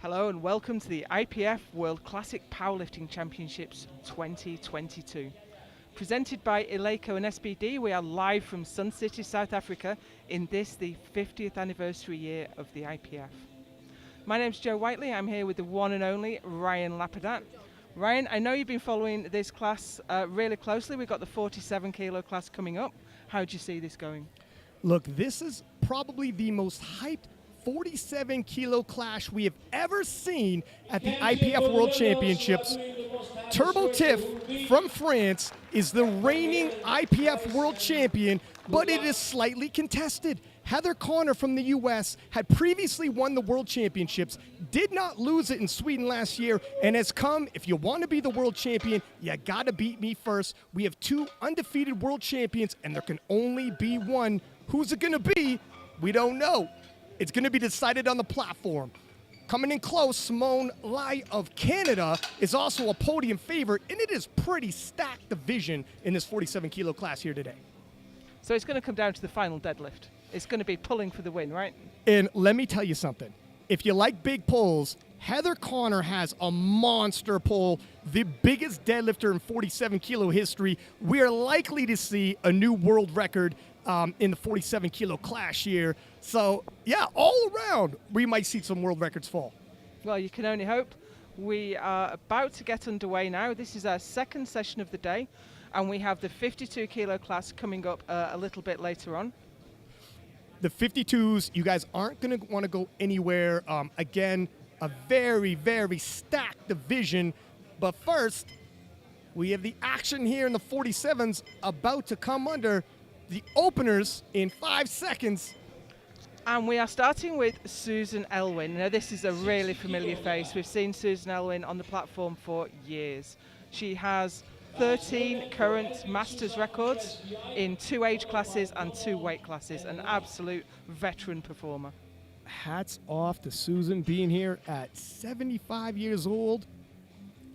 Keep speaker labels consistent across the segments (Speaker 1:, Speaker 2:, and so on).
Speaker 1: Hello and welcome to the IPF World Classic Powerlifting Championships 2022. Presented by Eleiko and SBD, we are live from Sun City, South Africa in this, the 50th anniversary year of the IPF. My name's Joe Whiteley. I'm here with the one and only Ryan Lapadat. Ryan, I know you've been following this class really closely. We've got the 47 kilo class coming up. How do you see this going?
Speaker 2: Look, this is probably the most hyped 47 kilo clash we have ever seen at the IPF World Championships. Turbo Tiff from France is the reigning IPF World Champion, but it is slightly contested. Heather Connor from the US had previously won the World Championships, did not lose it in Sweden last year, and has come, if you want to be the world champion, you gotta beat me first. We have two undefeated world champions, and there can only be one. Who's it gonna be? We don't know. It's going to be decided on the platform. Coming in close, Simone Lai of Canada is also a podium favorite, and it is pretty stacked division in this 47 kilo class here today.
Speaker 1: So it's going to come down to the final deadlift. It's going to be pulling for the win, right?
Speaker 2: And let me tell you something. If you like big pulls, Heather Connor has a monster pull, the biggest deadlifter in 47 kilo history. We are likely to see a new world record in the 47 kilo clash here. So, yeah, all around, we might see some world records fall.
Speaker 1: Well, you can only hope. We are about to get underway now. This is our second session of the day, and we have the 52 kilo class coming up a little bit later on.
Speaker 2: The 52s, you guys aren't going to want to go anywhere. Again, a very, very stacked division. But first, we have the action here in the 47s about to come under the openers in 5 seconds.
Speaker 1: And we are starting with Susan Elwyn. Now, this is a really familiar face. We've seen Susan Elwyn on the platform for years. She has 13 current Masters records in 2 age classes and 2 weight classes. An absolute veteran performer.
Speaker 2: Hats off to Susan being here at 75 years old,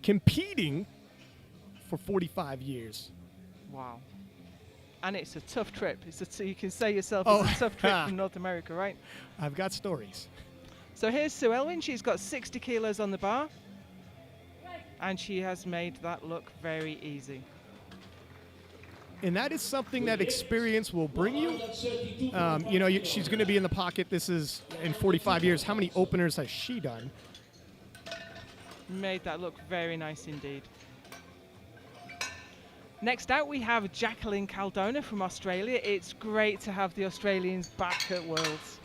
Speaker 2: competing for 45 years.
Speaker 1: Wow. And it's a tough trip. You can say yourself it's a tough trip from North America, right?
Speaker 2: I've got stories.
Speaker 1: So here's Sue Elwyn. She's got 60 kilos on the bar. And she has made that look very easy.
Speaker 2: And that is something that experience will bring you. She's going to be in the pocket. This is in 45 years. How many openers has she done?
Speaker 1: Made that look very nice indeed. Next out, we have Jacqueline Caldona from Australia. It's great to have the Australians back at Worlds.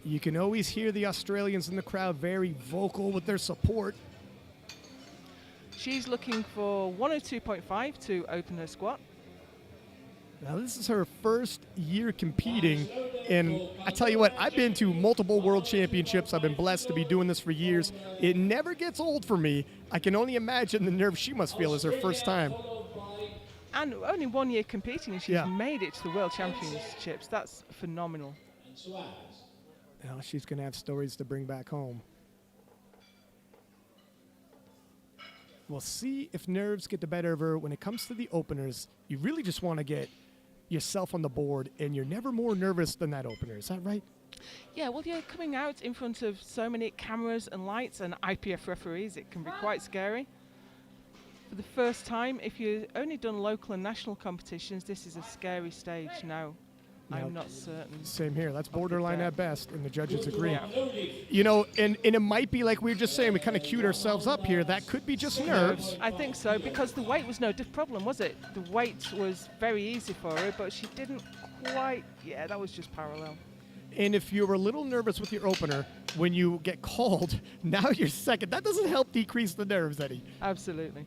Speaker 2: You can always hear the Australians in the crowd very vocal with their support.
Speaker 1: She's looking for 102.5 to open her squat.
Speaker 2: Now, this is her first year competing, and I tell you what, I've been to multiple world championships. I've been blessed to be doing this for years. It never gets old for me. I can only imagine the nerves she must feel as her first time.
Speaker 1: And only 1 year competing, and she's made it to the World Championships. That's phenomenal.
Speaker 2: Now she's going to have stories to bring back home. We'll see if nerves get the better of her. When it comes to the openers, you really just want to get yourself on the board, and you're never more nervous than that opener. Is that right?
Speaker 1: Yeah, well, you're coming out in front of so many cameras and lights and IPF referees. It can be quite scary. For the first time, if you've only done local and national competitions, this is a scary stage now. I'm not certain.
Speaker 2: Same here. That's borderline at best, and the judges agree.
Speaker 1: Yeah.
Speaker 2: You know, and it might be like we were just saying, we kind of queued ourselves up here. That could be just nerves.
Speaker 1: I think so, because the weight was no problem, was it? The weight was very easy for her, but she didn't quite, that was just parallel.
Speaker 2: And if you were a little nervous with your opener, when you get called, now you're second. That doesn't help decrease the nerves, Eddie.
Speaker 1: Absolutely.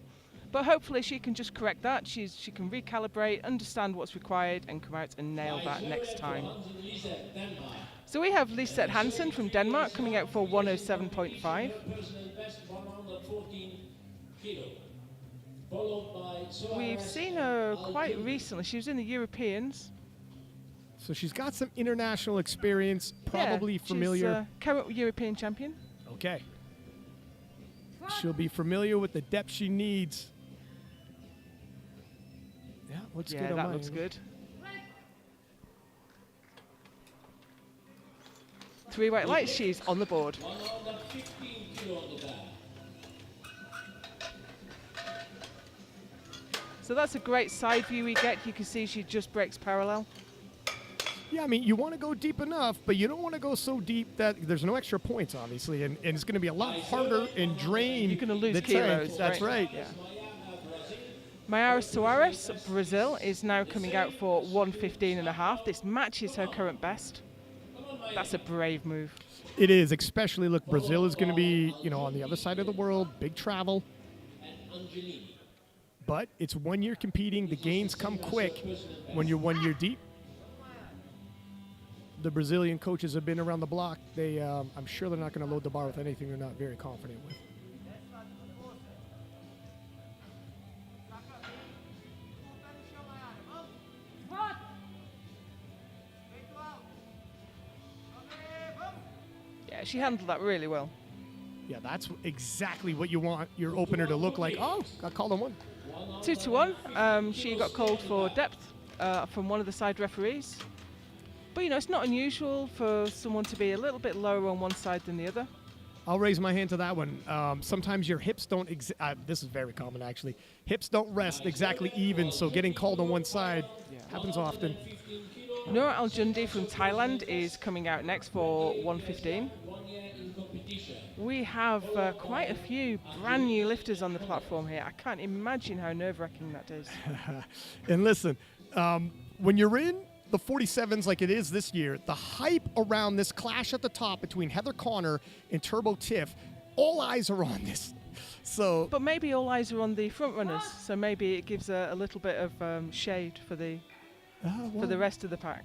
Speaker 1: But hopefully she can just correct that. She can recalibrate, understand what's required, and come out and nail that next time. So we have Lisette Hansen from Denmark coming out for 107.5. We've seen her quite recently. She was in the Europeans.
Speaker 2: So she's got some international experience, probably familiar.
Speaker 1: She's current European champion.
Speaker 2: Okay. She'll be familiar with the depth she needs. Yeah, looks good.
Speaker 1: That looks good. 3 white lights, she's on the board. So that's a great side view we get. You can see she just breaks parallel.
Speaker 2: Yeah, I mean, you want to go deep enough, but you don't want to go so deep that there's no extra points, obviously, and it's going to be a lot harder and drain.
Speaker 1: You're going to lose
Speaker 2: the
Speaker 1: kilos.
Speaker 2: tank. That's right.
Speaker 1: Yeah. Mayara Soares, Brazil, is now coming out for 1:15.5. This matches her current best. That's a brave move.
Speaker 2: It is, especially, look, Brazil is going to be, on the other side of the world, big travel. But it's 1 year competing. The gains come quick when you're 1 year deep. The Brazilian coaches have been around the block. I'm sure they're not going to load the bar with anything they're not very confident with.
Speaker 1: Yeah, she handled that really well.
Speaker 2: Yeah, that's exactly what you want your opener to look like. Oh, got called on one.
Speaker 1: 2-1. She got called for depth from one of the side referees. But, it's not unusual for someone to be a little bit lower on one side than the other.
Speaker 2: I'll raise my hand to that one. Sometimes your hips don't, this is very common actually, hips don't rest exactly even, so getting called on one side happens often.
Speaker 1: Noor Aljundi from Thailand is coming out next for 1:15. We have quite a few brand new lifters on the platform here. I can't imagine how nerve-wracking that is.
Speaker 2: And listen, when you're in the 47s like it is this year, the hype around this clash at the top between Heather Connor and Turbo Tiff, all eyes are on this. So,
Speaker 1: but maybe all eyes are on the front runners, so maybe it gives a little bit of shade for the rest of the pack.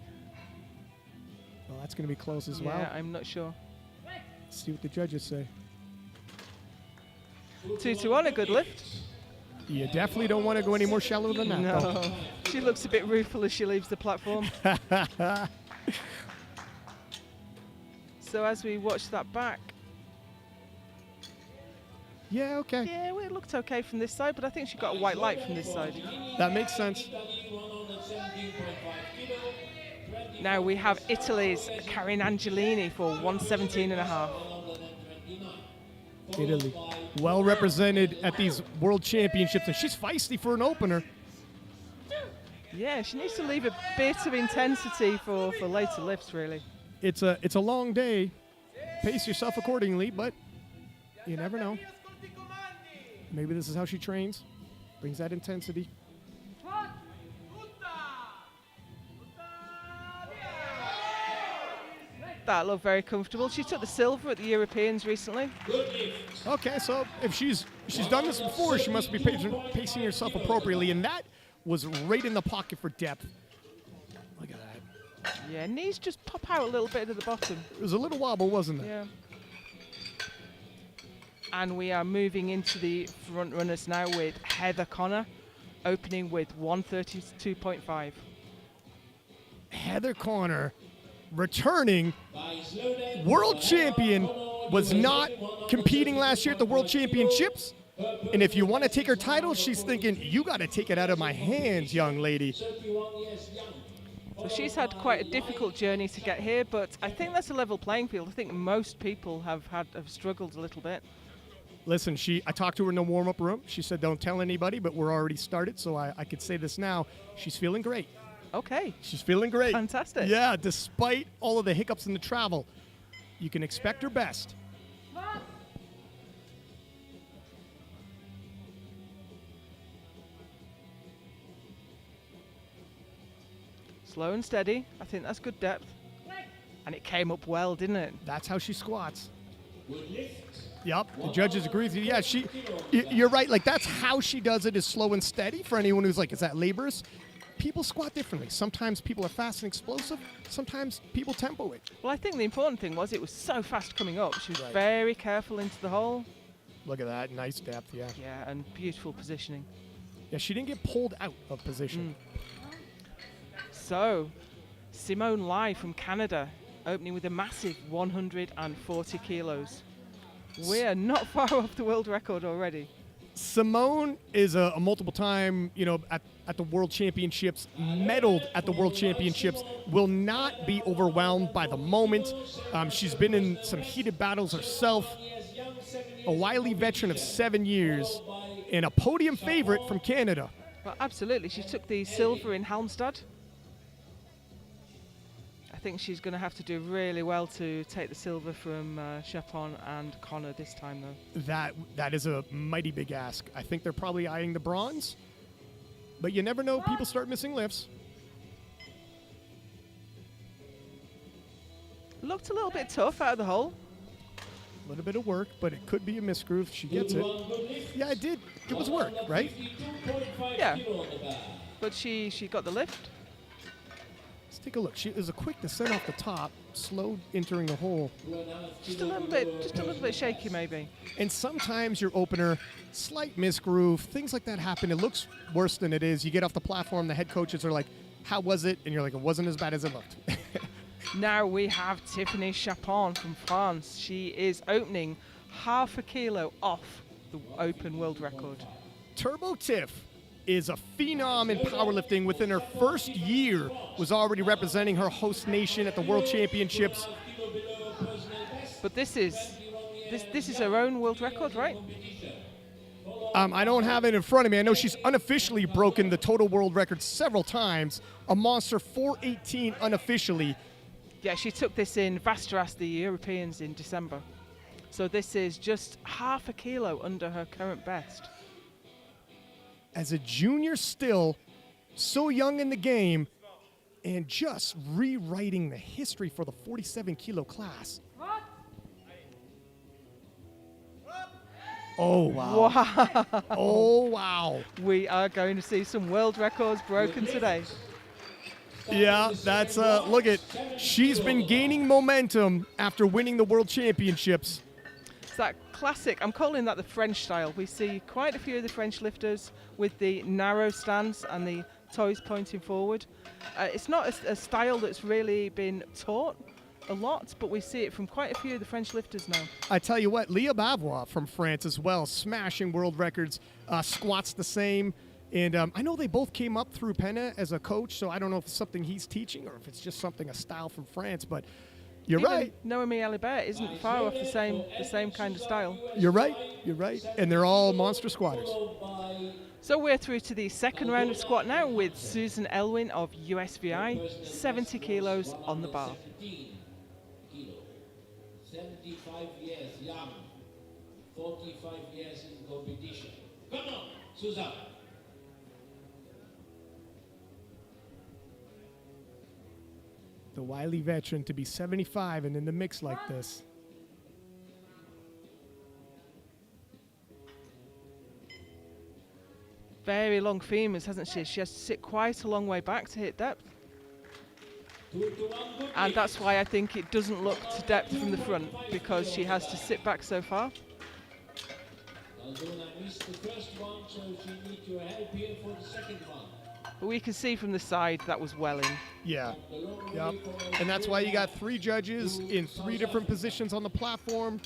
Speaker 2: Well, that's going to be close as well.
Speaker 1: Yeah, I'm not sure.
Speaker 2: Let's see what the judges say.
Speaker 1: 2-1, a good lift.
Speaker 2: You definitely don't want to go any more shallow than that.
Speaker 1: No,
Speaker 2: though.
Speaker 1: She looks a bit rueful as she leaves the platform. So as we watch that back,
Speaker 2: yeah, okay.
Speaker 1: yeah, well, it looked okay from this side, but I think she got a white light from this side.
Speaker 2: That makes sense.
Speaker 1: Now we have Italy's Karin Angelini for 1:17.5.
Speaker 2: Italy, well represented at these world championships, and she's feisty for an opener.
Speaker 1: Yeah, she needs to leave a bit of intensity for later lifts, really.
Speaker 2: It's a long day. Pace yourself accordingly, but you never know. Maybe this is how she trains. Brings that intensity.
Speaker 1: That looked very comfortable. She took the silver at the Europeans recently.
Speaker 2: Okay, so if she's done this before, she must be pacing herself appropriately, and that was right in the pocket for depth. Look at that.
Speaker 1: Yeah, knees just pop out a little bit at the bottom.
Speaker 2: It was a little wobble, wasn't it?
Speaker 1: Yeah. And we are moving into the front runners now with Heather Connor, opening with 1:32.5.
Speaker 2: Heather Connor, returning world champion, was not competing last year at the World Championships. And if you want to take her title, she's thinking, you got to take it out of my hands, young lady.
Speaker 1: So she's had quite a difficult journey to get here, but I think that's a level playing field. I think most people have struggled a little bit.
Speaker 2: Listen, I talked to her in the warm-up room. She said, don't tell anybody, but we're already started, so I could say this now. She's feeling great.
Speaker 1: Okay.
Speaker 2: She's feeling great.
Speaker 1: Fantastic.
Speaker 2: Yeah, despite all of the hiccups in the travel, you can expect her best.
Speaker 1: Slow and steady. I think that's good depth. And it came up well, didn't it?
Speaker 2: That's how she squats. Yep, the judges agree with you. Yeah, you're right. Like, that's how she does it, is slow and steady. For anyone who's like, is that laborious? People squat differently. Sometimes people are fast and explosive. Sometimes people tempo it.
Speaker 1: Well, I think the important thing was it was so fast coming up. She was very careful into the hole.
Speaker 2: Look at that. Nice depth, yeah.
Speaker 1: Yeah, and beautiful positioning.
Speaker 2: Yeah, she didn't get pulled out of position.
Speaker 1: So, Simone Lai from Canada, opening with a massive 140 kilos. We're not far off the world record already.
Speaker 2: Simone is a multiple time, at the World Championships, medaled at the World Championships, will not be overwhelmed by the moment. She's been in some heated battles herself. A wily veteran of 7 years and a podium favorite from Canada.
Speaker 1: Well, absolutely. She took the silver in Halmstad. I think she's going to have to do really well to take the silver from Chapon and Connor this time, though.
Speaker 2: That is a mighty big ask. I think they're probably eyeing the bronze, but you never know. People start missing lifts.
Speaker 1: Looked a little bit tough out of the hole.
Speaker 2: A little bit of work, but it could be a misgroove. She gets it. Yeah, it did. It was work, right?
Speaker 1: Yeah. But she got the lift.
Speaker 2: Let's take a look. It was a quick descent off the top, slow entering the hole.
Speaker 1: Just a little bit shaky, maybe.
Speaker 2: And sometimes your opener, slight misgroove, things like that happen. It looks worse than it is. You get off the platform, the head coaches are like, "How was it?" And you're like, "It wasn't as bad as it looked."
Speaker 1: Now we have Tiffany Chapon from France. She is opening half a kilo off the open world record.
Speaker 2: Turbo Tiff is a phenom in powerlifting. Within her first year, was already representing her host nation at the World Championships.
Speaker 1: But this is her own world record, right?
Speaker 2: I don't have it in front of me. I know she's unofficially broken the total world record several times. A monster 418 unofficially.
Speaker 1: Yeah, she took this in Vasteras, the Europeans, in December. So this is just half a kilo under her current best.
Speaker 2: As a junior still, so young in the game, and just rewriting the history for the 47 kilo class. Oh, wow.
Speaker 1: Wow.
Speaker 2: Oh, wow.
Speaker 1: We are going to see some world records broken today.
Speaker 2: Yeah, that's, look at, she's been gaining momentum after winning the World Championships.
Speaker 1: It's that classic, I'm calling that the French style. We see quite a few of the French lifters with the narrow stance and the toes pointing forward. It's not a style that's really been taught a lot, but we see it from quite a few of the French lifters now.
Speaker 2: I tell you what, Leah Bavois from France as well, smashing world records, squats the same. And I know they both came up through Pena as a coach, so I don't know if it's something he's teaching or if it's just something, a style from France, but you're
Speaker 1: Even
Speaker 2: right.
Speaker 1: Noemi Alibert isn't far off the same kind of style.
Speaker 2: You're right. And they're all monster squatters.
Speaker 1: So we're through to the second round of squat now with Susan Elwin of USVI, 70 kilos on the bar.
Speaker 3: 75 years young, 45 years in competition. Come on, Susan.
Speaker 2: The wily veteran to be 75 and in the mix like this.
Speaker 1: Very long femurs, hasn't she? She has to sit quite a long way back to hit depth. And that's why I think it doesn't look to depth from the front, because she has to sit back so far.
Speaker 3: Aldona missed the first one, so she needs to help here for the second one.
Speaker 1: But we can see from the side that was well in.
Speaker 2: Yeah. Yep. And that's why you got 3 judges in 3 different positions on the platform.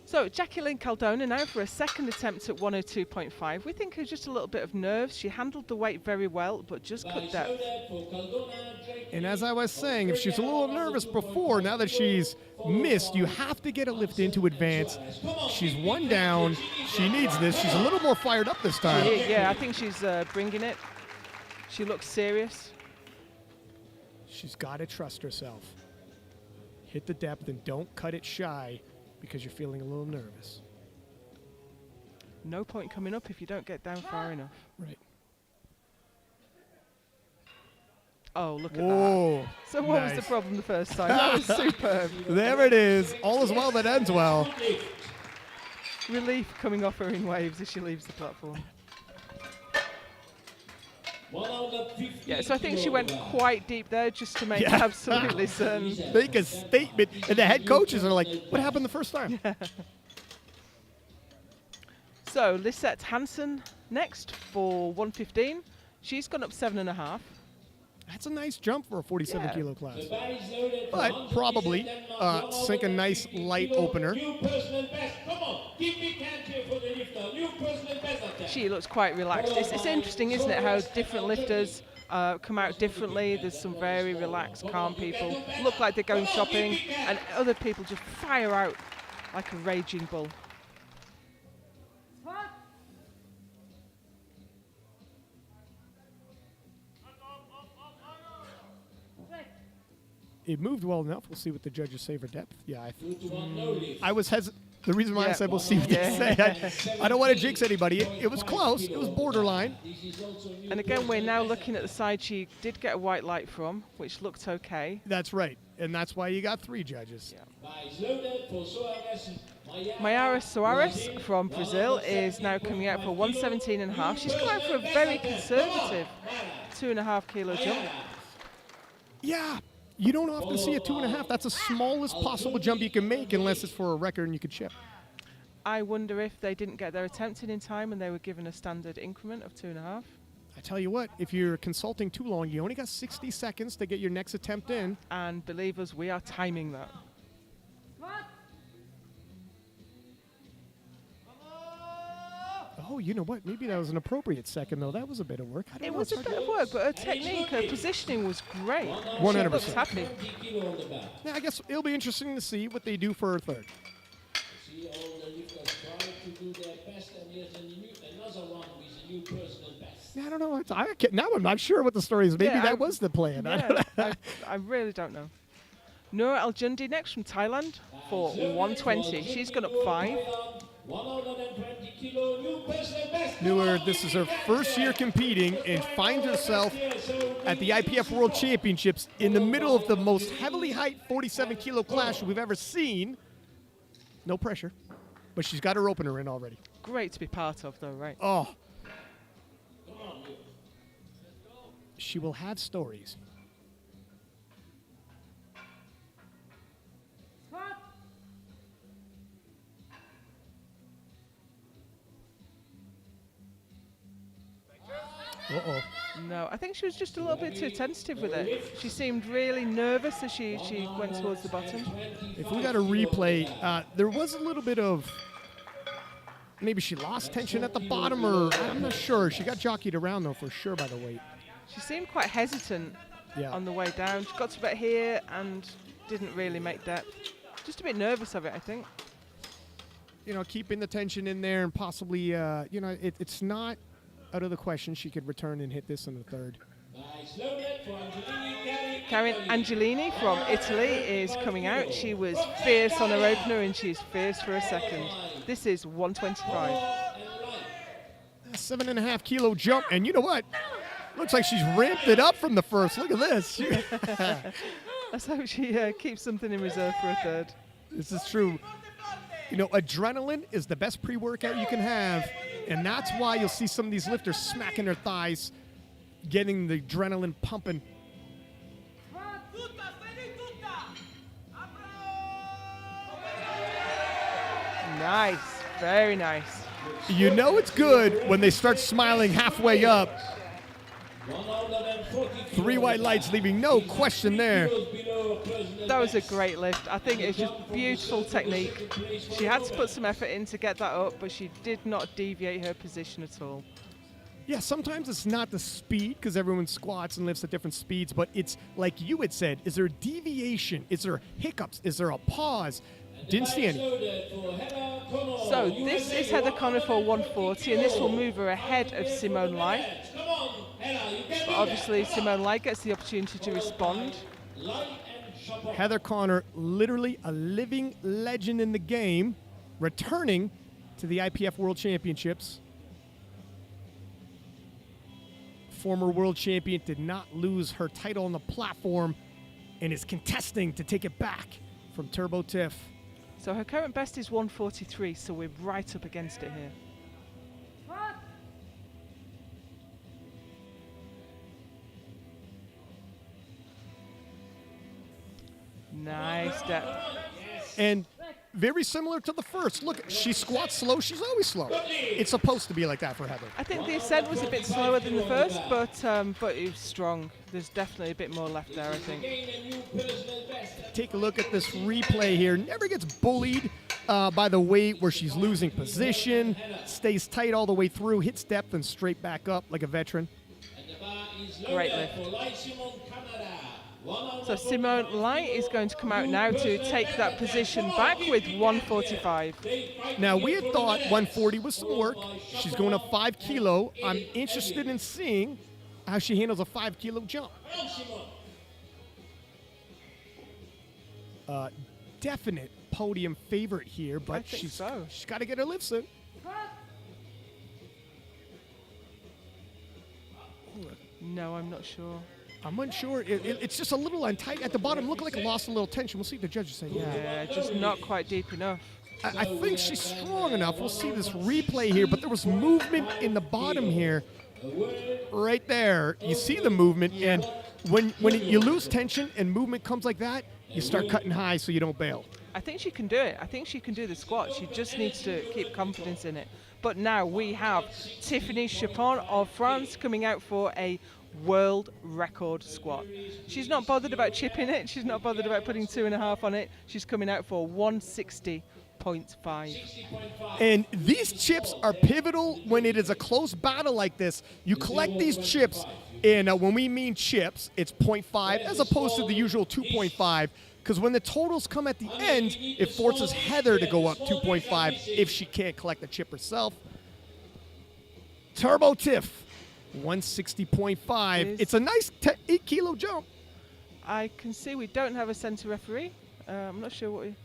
Speaker 1: So Jacqueline Caldona now for a second attempt at 102.5. We think it was just a little bit of nerves. She handled the weight very well, but just cut depth.
Speaker 2: And as I was saying, if she's a little nervous before, now that she's missed, you have to get a lift in to advance. She's 1 down. She needs this. She's a little more fired up this time.
Speaker 1: Yeah, I think she's bringing it. She looks serious.
Speaker 2: She's got to trust herself. Hit the depth and don't cut it shy because you're feeling a little nervous.
Speaker 1: No point coming up if you don't get down far enough.
Speaker 2: Right.
Speaker 1: Oh, look at
Speaker 2: Whoa.
Speaker 1: that. So what was the problem the first time? That was superb.
Speaker 2: There it is. All is well that ends well.
Speaker 1: Relief coming off her in waves as she leaves the platform. Yeah, so I think she went quite deep there just to make absolutely certain.
Speaker 2: Make a statement. And the head coaches are like, what happened the first time?
Speaker 1: Yeah. So Lisette Hansen next for 115. She's gone up 7.5.
Speaker 2: That's a nice jump for a 47
Speaker 1: Yeah.
Speaker 2: kilo class.
Speaker 3: The bar is loaded for
Speaker 2: But
Speaker 3: 100
Speaker 2: probably
Speaker 3: kg,
Speaker 2: sink a nice light opener.
Speaker 3: New personal best. Come on, give me hand here for the lifter. New personal best up there.
Speaker 1: She looks quite relaxed. It's interesting, isn't it, how different lifters come out differently. There's some very relaxed, calm people, look like they're going shopping, and other people just fire out like a raging bull.
Speaker 2: It moved well enough. We'll see what the judges say for depth. Yeah,
Speaker 3: 2 to 1, no lift.
Speaker 2: I was hesitant. The reason why I
Speaker 1: Yeah.
Speaker 2: said we'll see what they say, I don't want to jinx anybody. It was close. It was borderline.
Speaker 3: This is also new
Speaker 1: And again, we're
Speaker 3: personal
Speaker 1: now
Speaker 3: best.
Speaker 1: looking at the side she did get a white light from, which looked okay.
Speaker 2: That's right. And that's why you got 3 judges.
Speaker 1: Yeah.
Speaker 3: Bar is loaded for Soares.
Speaker 1: Mayara Soares from Brazil is now coming out for 117.5. She's come out for a very conservative 2.5 kilo jump.
Speaker 2: Yeah, you don't often see a 2.5. That's the smallest possible jump you can make unless it's for a record and you could chip.
Speaker 1: I wonder if they didn't get their attempt in time and they were given a standard increment of 2.5.
Speaker 2: I tell you what, if you're consulting too long, you only got 60 seconds to get your next attempt in.
Speaker 1: And believe us, we are timing that.
Speaker 2: Oh, you know what? Maybe that was an appropriate second, though. That was a bit of work. I don't
Speaker 1: It
Speaker 2: know.
Speaker 1: was
Speaker 2: It's
Speaker 1: a
Speaker 2: hard
Speaker 1: bit of work, but her technique, her positioning was great.
Speaker 2: 100%.
Speaker 1: She looks happy.
Speaker 3: 20 kilo on the bar.
Speaker 2: Yeah, I guess it'll be interesting to see what they do for her third.
Speaker 3: See all the lifters try to do their best, and here's another one with a new personal best.
Speaker 2: Yeah, I don't know. Now I'm not sure what the story is. Maybe
Speaker 1: Yeah,
Speaker 2: that was the plan. I don't
Speaker 1: Yeah, I really don't know. Noor Aljundi next from Thailand for 120. She's gone up 5.
Speaker 3: 120 kilo, new personal best.
Speaker 2: Knew her. This is her first year competing and finds herself at the IPF World Championships in the middle of the most heavily hyped 47 kilo clash we've ever seen. No pressure, but she's got her opener in already.
Speaker 1: Great to be part of, though, right?
Speaker 2: Oh. She will have stories. Uh-oh.
Speaker 1: No, I think she was just a little bit too tentative with it. She seemed really nervous as she went towards the bottom.
Speaker 2: If we got a replay, there was a little bit of, maybe she lost tension at the bottom, or I'm not sure. She got jockeyed around, though, for sure, by the weight.
Speaker 1: She seemed quite hesitant
Speaker 2: Yeah.
Speaker 1: on the way down. She got to about here and didn't really make depth. Just a bit nervous of it, I think.
Speaker 2: You know, keeping the tension in there and possibly, you know, it's not out of the question she could return and hit this in the third.
Speaker 3: Nice loaded for Angelini.
Speaker 1: Karen Angelini from Italy is coming out. She was fierce on her opener and she's fierce for a second. This is 125.
Speaker 2: 7.5 kilo jump, and you know what? Looks like she's ramped it up from the first. Look at this.
Speaker 1: Let's hope she keeps something in reserve for a third.
Speaker 2: This is true. You know, adrenaline is the best pre-workout you can have, and that's why you'll see some of these lifters smacking their thighs, getting the adrenaline pumping.
Speaker 1: Nice, very nice.
Speaker 2: You know it's good when they start smiling halfway up. 3 white lights leaving no question there.
Speaker 1: That was a great lift. I think it's just beautiful technique. She had to put some effort in to get that up, but she did not deviate her position at all.
Speaker 2: Yeah, sometimes it's not the speed because everyone squats and lifts at different speeds, but it's like you had said, is there a deviation? Is there hiccups? Is there a pause? Didn't see any.
Speaker 1: So this is Heather Connor for 140, and this will move her ahead of Simone Lai. But obviously Simone Lai gets the opportunity to respond.
Speaker 2: Heather Connor, literally a living legend in the game, returning to the IPF World Championships. Former world champion did not lose her title on the platform and is contesting to take it back from Turbo Tiff.
Speaker 1: So her current best is 143, so we're right up against it here. Nice step.
Speaker 2: And very similar to the first. Look, she squats slow. She's always slow. It's supposed to be like that for Heather.
Speaker 1: I think the ascent was a bit slower than the first, but it was strong. There's definitely a bit more left there, I think.
Speaker 2: Take a look at this replay here. Never gets bullied by the weight where she's losing position. Stays tight all the way through. Hits depth and straight back up like a veteran.
Speaker 1: Great lift. So Simone Light is going to come out now to take that position back with 145.
Speaker 2: Now, we had thought 140 was some work. She's going up 5 kilo. I'm interested in seeing how she handles a 5 kilo jump. Definite podium favorite here, but she's got to get her lifts in.
Speaker 1: No, I'm not sure.
Speaker 2: I'm unsure. It's just a little untight at the bottom. Looked like it lost a little tension. We'll see if the judges say
Speaker 1: Yeah, just not quite deep enough.
Speaker 2: I think she's strong enough. We'll see this replay here, but there was movement in the bottom here. Right there. You see the movement, and when you lose tension and movement comes like that, you start cutting high so you don't bail.
Speaker 1: I think she can do it. I think she can do the squat. She just needs to keep confidence in it. But now we have Tiffany Chapon of France coming out for a world record squat. She's not bothered about chipping it. She's not bothered about putting 2.5 on it. She's coming out for 160.5.
Speaker 2: And these chips are pivotal when it is a close battle like this. You collect these chips, and when we mean chips, it's 0.5 as opposed to the usual 2.5. Because when the totals come at the end, it forces Heather to go up 2.5 if she can't collect the chip herself. Turbo Tiff, 160.5. It's a nice 8 kilo jump.
Speaker 1: I can see we don't have a center referee. I'm not sure what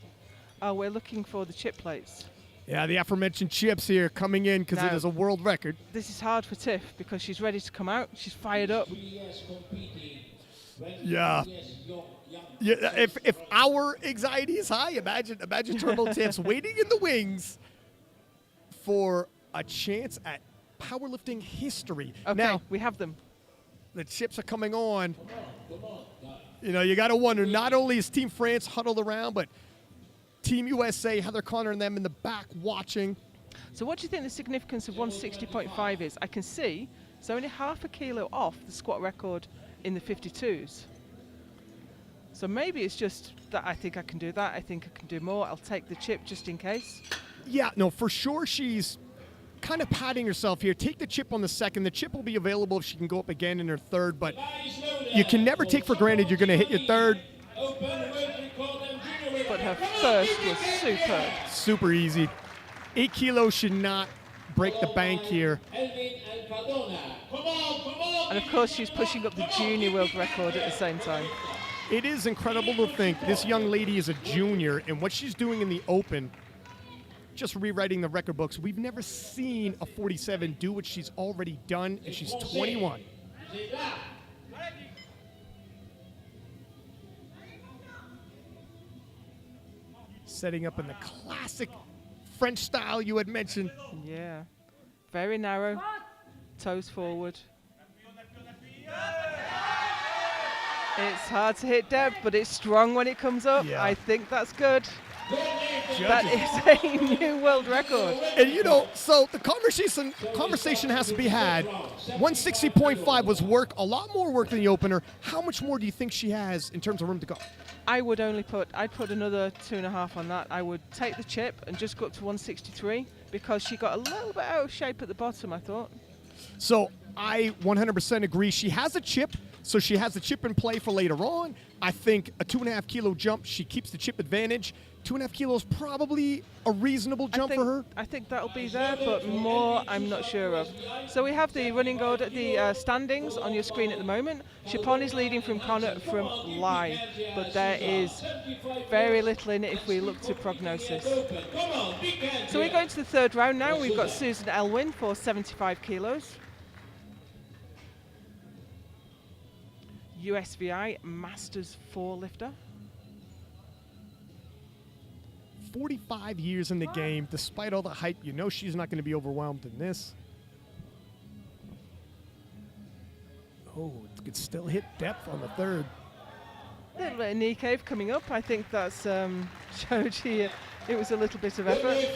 Speaker 1: we're looking for the chip plates.
Speaker 2: Yeah, the aforementioned chips here coming in because it is a world record.
Speaker 1: This is hard for Tiff because she's ready to come out. She's fired up.
Speaker 2: Yeah. If our anxiety is high, imagine Turbo Tiff's waiting in the wings for a chance at powerlifting history.
Speaker 1: Okay,
Speaker 2: now,
Speaker 1: we have them.
Speaker 2: The chips are coming on. You know, you got to wonder, not only is Team France huddled around, but Team USA, Heather Connor and them in the back watching.
Speaker 1: So what do you think the significance of 160.5 is? I can see it's only half a kilo off the squat record in the 52s. So maybe it's just that I think I can do that. I think I can do more. I'll take the chip just in case.
Speaker 2: Yeah, no, for sure she's kind of patting herself here. Take the chip on the second. The chip will be available if she can go up again in her third, but you can never take for granted you're going to hit your third.
Speaker 1: But her first was superb.
Speaker 2: Super easy. 8 kilos should not break the bank here.
Speaker 1: And of course she's pushing up the junior world record at the same time.
Speaker 2: It is incredible to think this young lady is a junior, and what she's doing in the open, just rewriting the record books. We've never seen a 47 do what she's already done, and she's 21. Setting up in the classic French style you had mentioned.
Speaker 1: Yeah. Very narrow. Toes forward. It's hard to hit depth, but it's strong when it comes up.
Speaker 2: Yeah.
Speaker 1: I think that's good.
Speaker 2: Judges.
Speaker 1: That is a new world record.
Speaker 2: And you know, so the conversation has to be had. 160.5 was work, a lot more work than the opener. How much more do you think she has in terms of room to go?
Speaker 1: I'd put another 2.5 on that. I would take the chip and just go up to 163 because she got a little bit out of shape at the bottom, I thought.
Speaker 2: So I 100% agree. She has a chip, so she has the chip in play for later on. I think a 2.5 kilo jump, she keeps the chip advantage. 2.5 kilos probably a reasonable jump for her.
Speaker 1: I think that'll be there, but more I'm not sure of. So we have the running order, the standings on your screen at the moment. Chapon is leading from Connor from Lai, but there is very little in it if we look to prognosis. So we're going to the third round now. We've got Susan Elwin for 75 kilos. USVI Masters 4 lifter.
Speaker 2: 45 years in the game. Despite all the hype, you know she's not going to be overwhelmed in this. Oh, it could still hit depth on the third.
Speaker 1: Little bit of knee cave coming up. I think that's showed here it was a little bit of effort.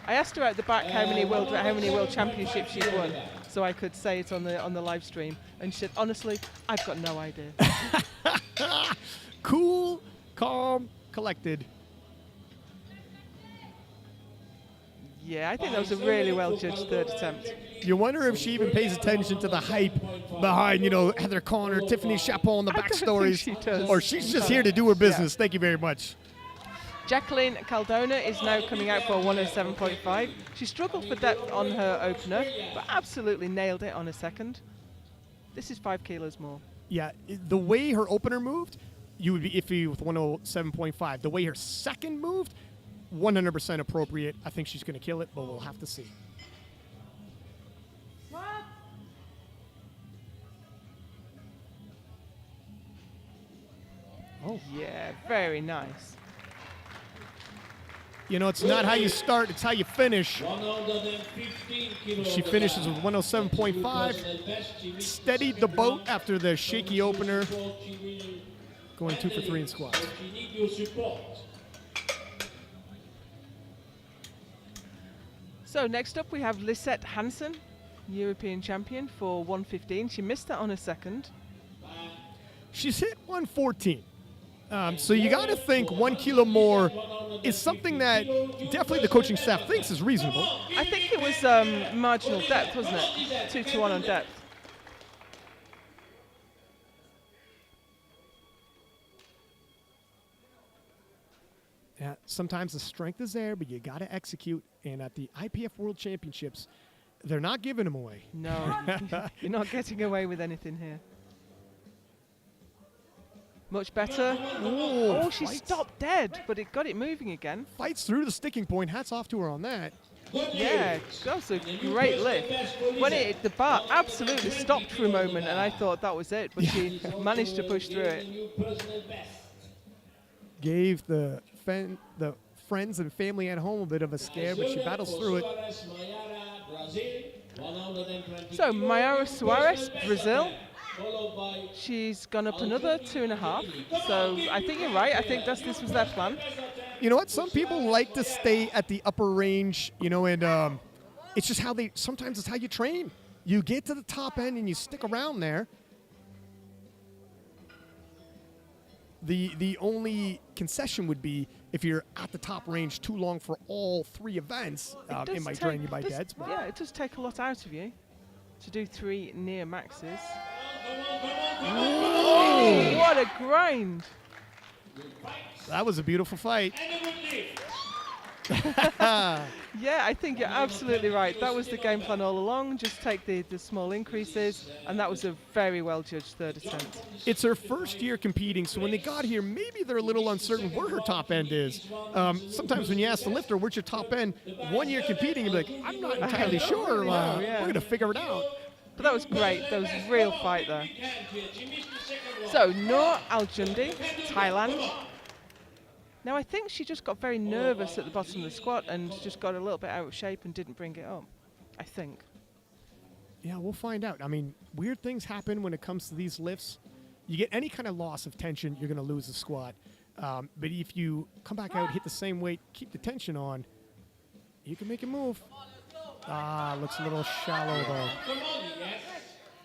Speaker 1: I asked her at the back how many world championships she'd won, so I could say it on the live stream, and she said, honestly, I've got no idea.
Speaker 2: Cool, calm, collected.
Speaker 1: Yeah, I think that was a really well judged third attempt.
Speaker 2: You wonder if she even pays attention to the hype behind, Heather Connor, Tiffany Chapeau, and the backstories.
Speaker 1: She does.
Speaker 2: Or she's just here to do her business.
Speaker 1: Yeah.
Speaker 2: Thank you very much.
Speaker 1: Jacqueline Caldona is now coming out for 107.5. She struggled for depth on her opener, but absolutely nailed it on her second. This is 5 kilos more.
Speaker 2: Yeah, the way her opener moved, you would be iffy with 107.5. The way her second moved, 100% appropriate. I think she's going to kill it, but we'll have to see. Oh.
Speaker 1: Yeah, very nice.
Speaker 2: It's not how you start, it's how you finish.
Speaker 3: 115 kilos.
Speaker 2: She finishes with 107.5. Steadied the boat after the shaky opener, going 2 for 3 in squats.
Speaker 3: She needs your support.
Speaker 1: So next up we have Lisette Hansen, European champion for 115. She missed that on her second.
Speaker 2: She's hit 114. So you got to think 1 kilo more is something that definitely the coaching staff thinks is reasonable.
Speaker 1: I think it was marginal depth, wasn't it? 2-1 on depth.
Speaker 2: Yeah, sometimes the strength is there, but you got to execute. And at the IPF World Championships, they're not giving them away.
Speaker 1: No, you're not getting away with anything here. Much better.
Speaker 2: Oh,
Speaker 1: She stopped dead, but it got it moving again.
Speaker 2: Fights through the sticking point. Hats off to her on that.
Speaker 1: Yeah, that was a great lift. When it hit the bar, absolutely stopped for a moment, and I thought that was it, but she managed to push through it.
Speaker 2: Gave the friends and family at home a bit of a scare, but she battles through it.
Speaker 1: So, Mayara Suarez, Brazil. She's gone up another 2.5. So I think you're right. I think this was their plan.
Speaker 2: You know what? Some people like to stay at the upper range, and it's just sometimes it's how you train. You get to the top end and you stick around there. The only concession would be if you're at the top range too long for all 3 events, it might drain you by deads. But.
Speaker 1: Yeah, it does take a lot out of you to do 3 near maxes.
Speaker 2: Oh,
Speaker 1: what a grind!
Speaker 2: That was a beautiful fight.
Speaker 1: Yeah, I think you're absolutely right. That was the game plan all along. Just take the small increases, and that was a very well judged third attempt.
Speaker 2: It's her first year competing, so when they got here, maybe they're a little uncertain where her top end is. Sometimes when you ask the lifter, where's your top end? 1 year competing, you'll be like, I'm not entirely sure. We're going to figure it out.
Speaker 1: But that was great. There was a real fight there. So, Noor Aljundi, Thailand. Now, I think she just got very nervous at the bottom of the squat and just got a little bit out of shape and didn't bring it up, I think.
Speaker 2: Yeah, we'll find out. I mean, weird things happen when it comes to these lifts. You get any kind of loss of tension, you're going to lose the squat. But if you come back out, hit the same weight, keep the tension on, you can make a move. Looks a little shallow, though.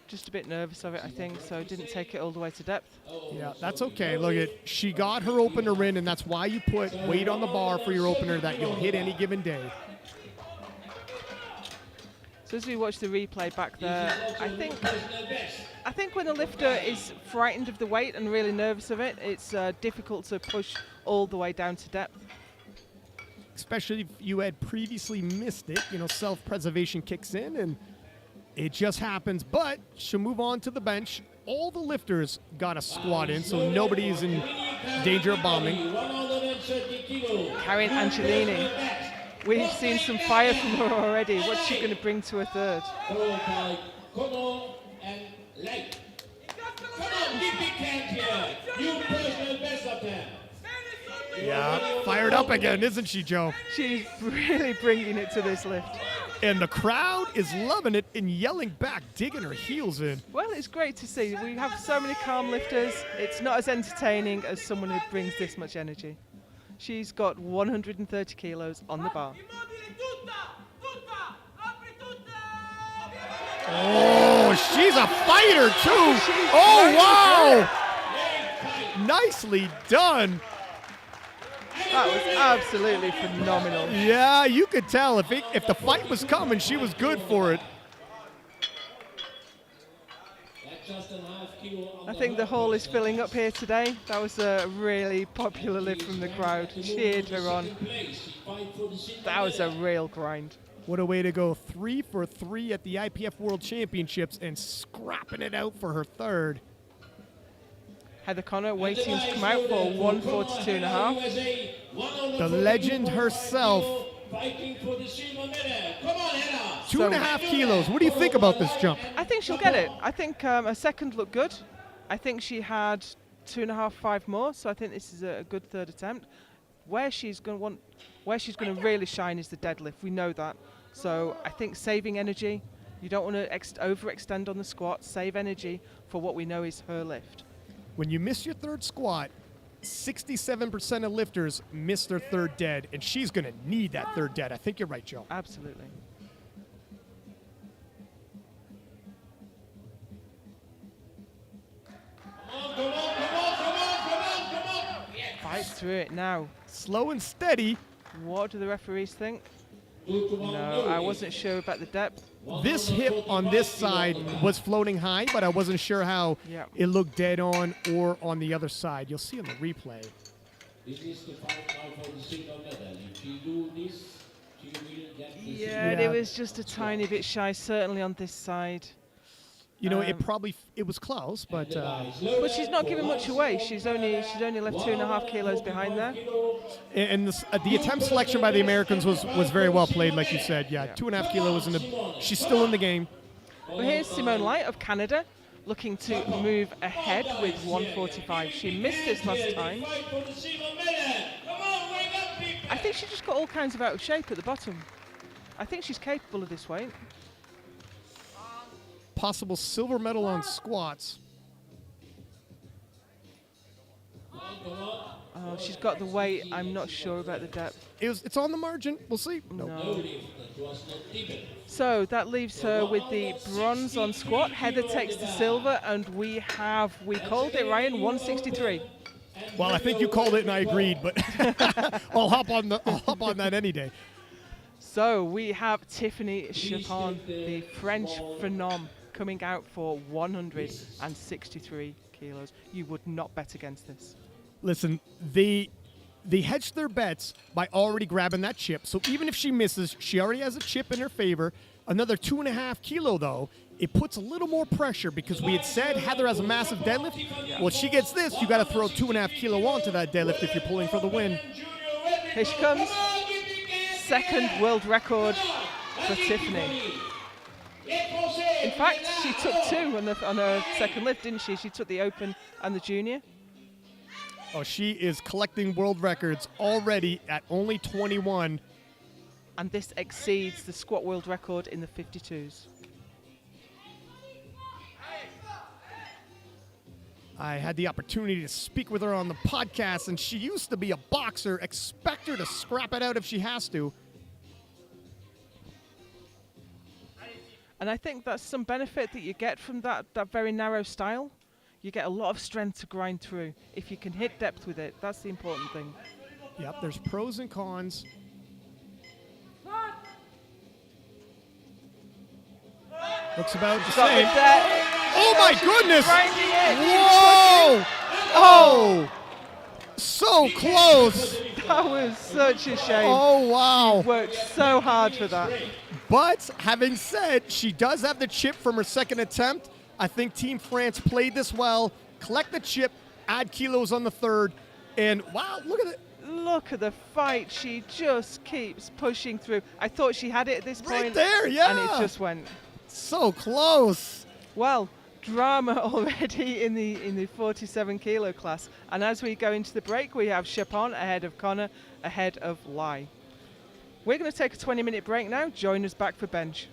Speaker 1: Just a bit nervous of it, I think, so didn't take it all the way to depth.
Speaker 2: Yeah, that's okay. Look, she got her opener in, and that's why you put weight on the bar for your opener that you'll hit any given day.
Speaker 1: So as we watch the replay back there, I think when a lifter is frightened of the weight and really nervous of it, it's difficult to push all the way down to depth.
Speaker 2: Especially if you had previously missed it, self-preservation kicks in, and it just happens. But she'll move on to the bench. All the lifters got a squat in, so nobody's in danger of bombing.
Speaker 1: Karin Angelini. We've seen some fire from her already. What's she going to bring to a third?
Speaker 2: Yeah, fired up again, isn't she, Joe?
Speaker 1: She's really bringing it to this lift.
Speaker 2: And the crowd is loving it and yelling back, digging her heels in.
Speaker 1: Well, it's great to see. We have so many calm lifters. It's not as entertaining as someone who brings this much energy. She's got 130 kilos on the bar.
Speaker 2: Oh, she's a fighter too. Oh, wow. Nicely done.
Speaker 1: That was absolutely phenomenal.
Speaker 2: Yeah, you could tell if the fight was coming, she was good for it.
Speaker 1: I think the hall is filling up here today. That was a really popular lift from the crowd. Cheered her on. That was a real grind.
Speaker 2: What a way to go. 3 for 3 at the IPF World Championships and scrapping it out for her third.
Speaker 1: Heather Connor waiting to come out for 142.5.
Speaker 2: The legend herself. 2.5 kilos. What do you think about this jump?
Speaker 1: I think she'll get it. I think her second looked good. I think she had 2.5, 5 more, so I think this is a good third attempt. Where she's going to really shine is the deadlift. We know that. So I think saving energy. You don't want to overextend on the squat. Save energy for what we know is her lift.
Speaker 2: When you miss your third squat, 67% of lifters miss their third dead, and she's going to need that third dead. I think you're right, Joe.
Speaker 1: Absolutely. Fight through it now.
Speaker 2: Slow and steady.
Speaker 1: What do the referees think? No, I wasn't sure about the depth.
Speaker 2: This hip on this side was floating high, but I wasn't sure how it looked dead on or on the other side. You'll see on the replay.
Speaker 1: Yeah, it was just a tiny bit shy, certainly on this side.
Speaker 2: You know, it was close, but
Speaker 1: she's not giving much away. She's only left 2.5 kilos behind there.
Speaker 2: And the attempt selection by the Americans was very well played, like you said. Yeah, 2.5 kilos she's still in the game.
Speaker 1: Well, here's Simone Light of Canada, looking to move ahead with 145. She missed this last time. I think she just got all kinds of out of shape at the bottom. I think she's capable of this weight.
Speaker 2: Possible silver medal on squats.
Speaker 1: Oh, she's got the weight. I'm not sure about the depth.
Speaker 2: It's on the margin. We'll see.
Speaker 1: No. So that leaves her with the bronze on squat. Heather takes the silver, and we called it, Ryan, 163.
Speaker 2: Well, I think you called it, and I agreed, but I'll hop on that any day.
Speaker 1: So we have Tiffany Chapon, the French phenom, coming out for 163 kilos. You would not bet against this.
Speaker 2: Listen, they hedged their bets by already grabbing that chip. So even if she misses, she already has a chip in her favor. Another 2.5 kilo, though, it puts a little more pressure because we had said Heather has a massive deadlift. Well, if she gets this, you got to throw 2.5 kilo onto that deadlift if you're pulling for the win.
Speaker 1: Here she comes. Second world record for Tiffany. In fact, she took 2 on her second lift, didn't she? She took the open and the junior.
Speaker 2: Oh, she is collecting world records already at only 21.
Speaker 1: And this exceeds the squat world record in the 52s.
Speaker 2: I had the opportunity to speak with her on the podcast, and she used to be a boxer. Expect her to scrap it out if she has to.
Speaker 1: And I think that's some benefit that you get from that very narrow style. You get a lot of strength to grind through. If you can hit depth with it, that's the important thing.
Speaker 2: Yep, there's pros and cons. Looks about the same. Oh my goodness! Whoa! Oh! So close!
Speaker 1: That was such a shame.
Speaker 2: Oh wow!
Speaker 1: She worked so hard for that.
Speaker 2: But having said, she does have the chip from her second attempt. I think Team France played this well. Collect the chip, add kilos on the third, and wow, look at it.
Speaker 1: Look at the fight. She just keeps pushing through. I thought she had it at this point.
Speaker 2: Right there, yeah.
Speaker 1: And it just went.
Speaker 2: So close.
Speaker 1: Well, drama already in the 47 kilo class. And as we go into the break, we have Chapon ahead of Connor, ahead of Lai. We're going to take a 20-minute break now. Join us back for bench.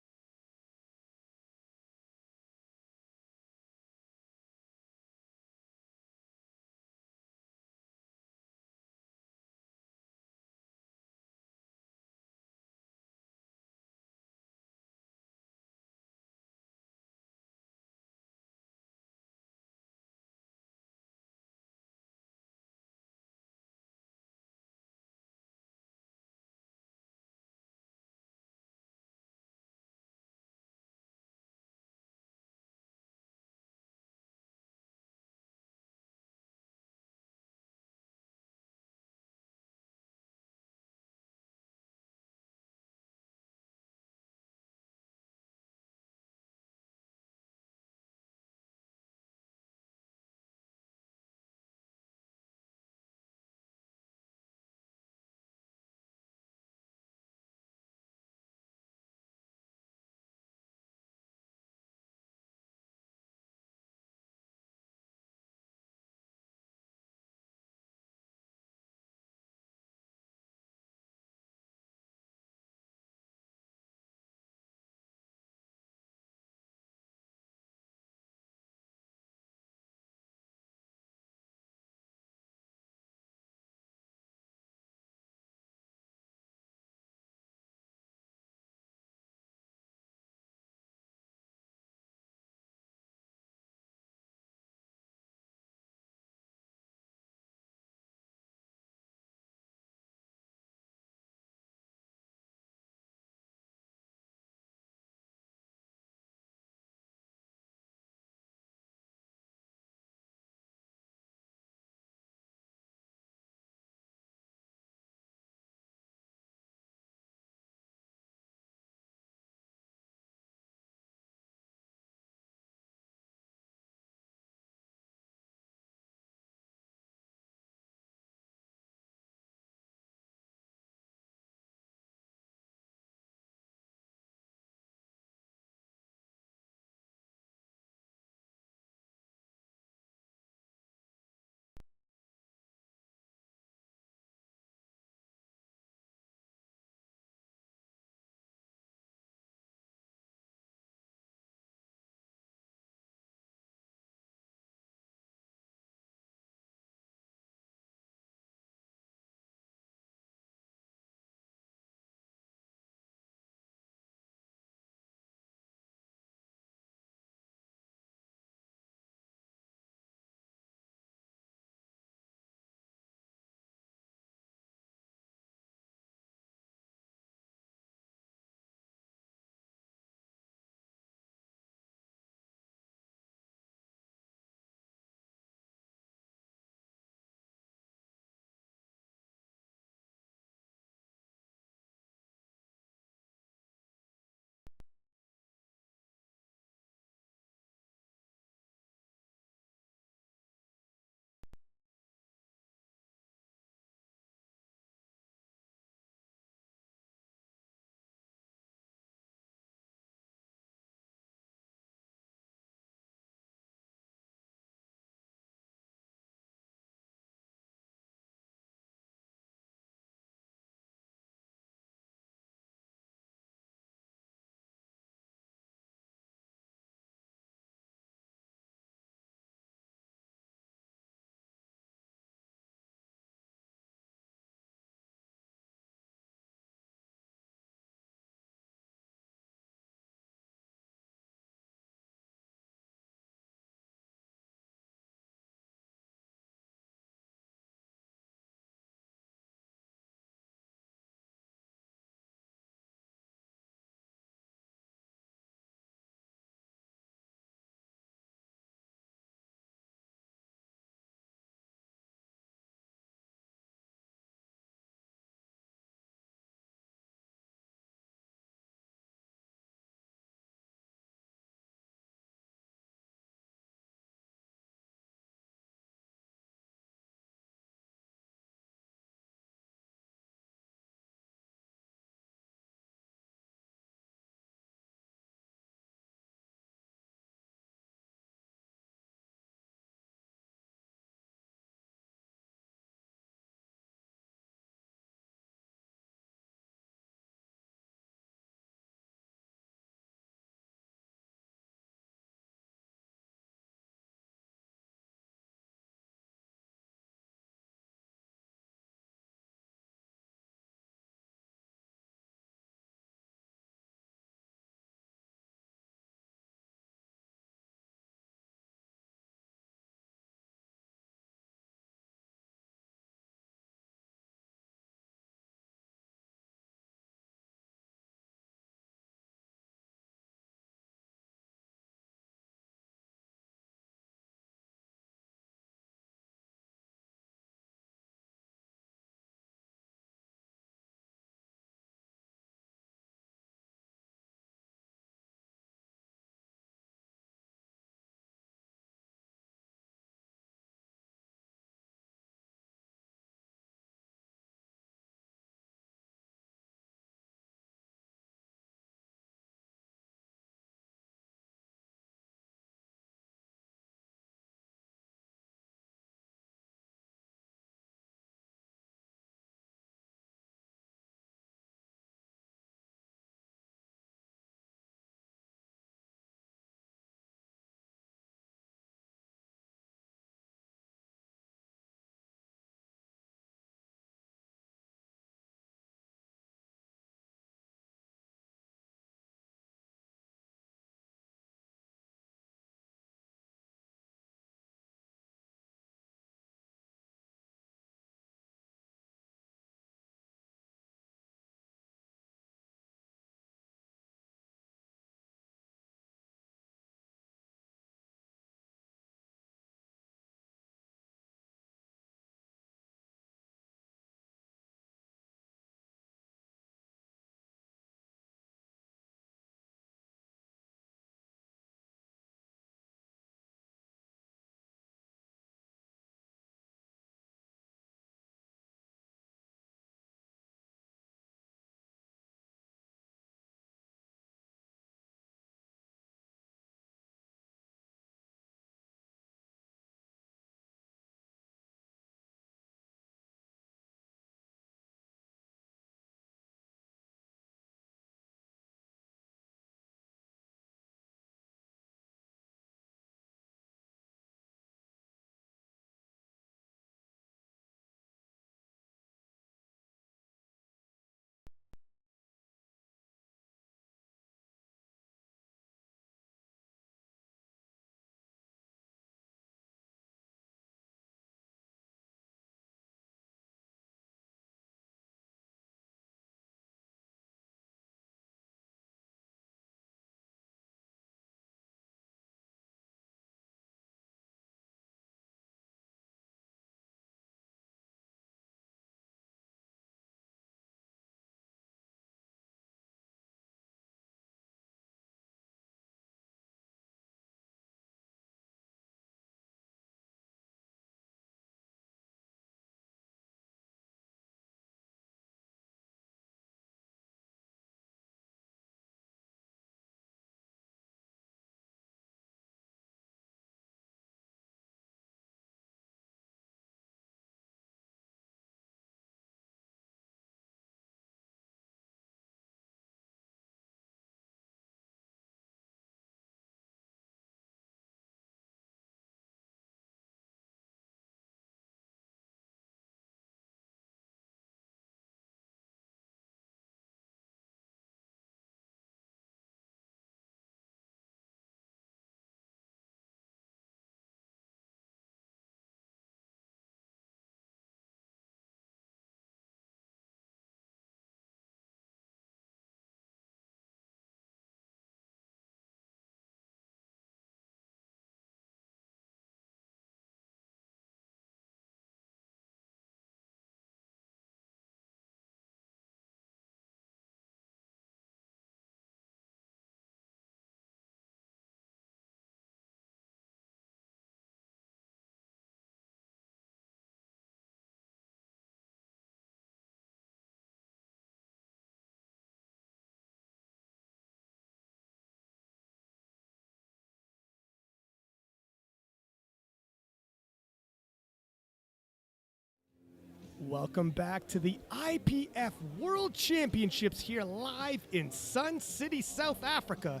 Speaker 2: Welcome back to the IPF World Championships here live in Sun City, South Africa,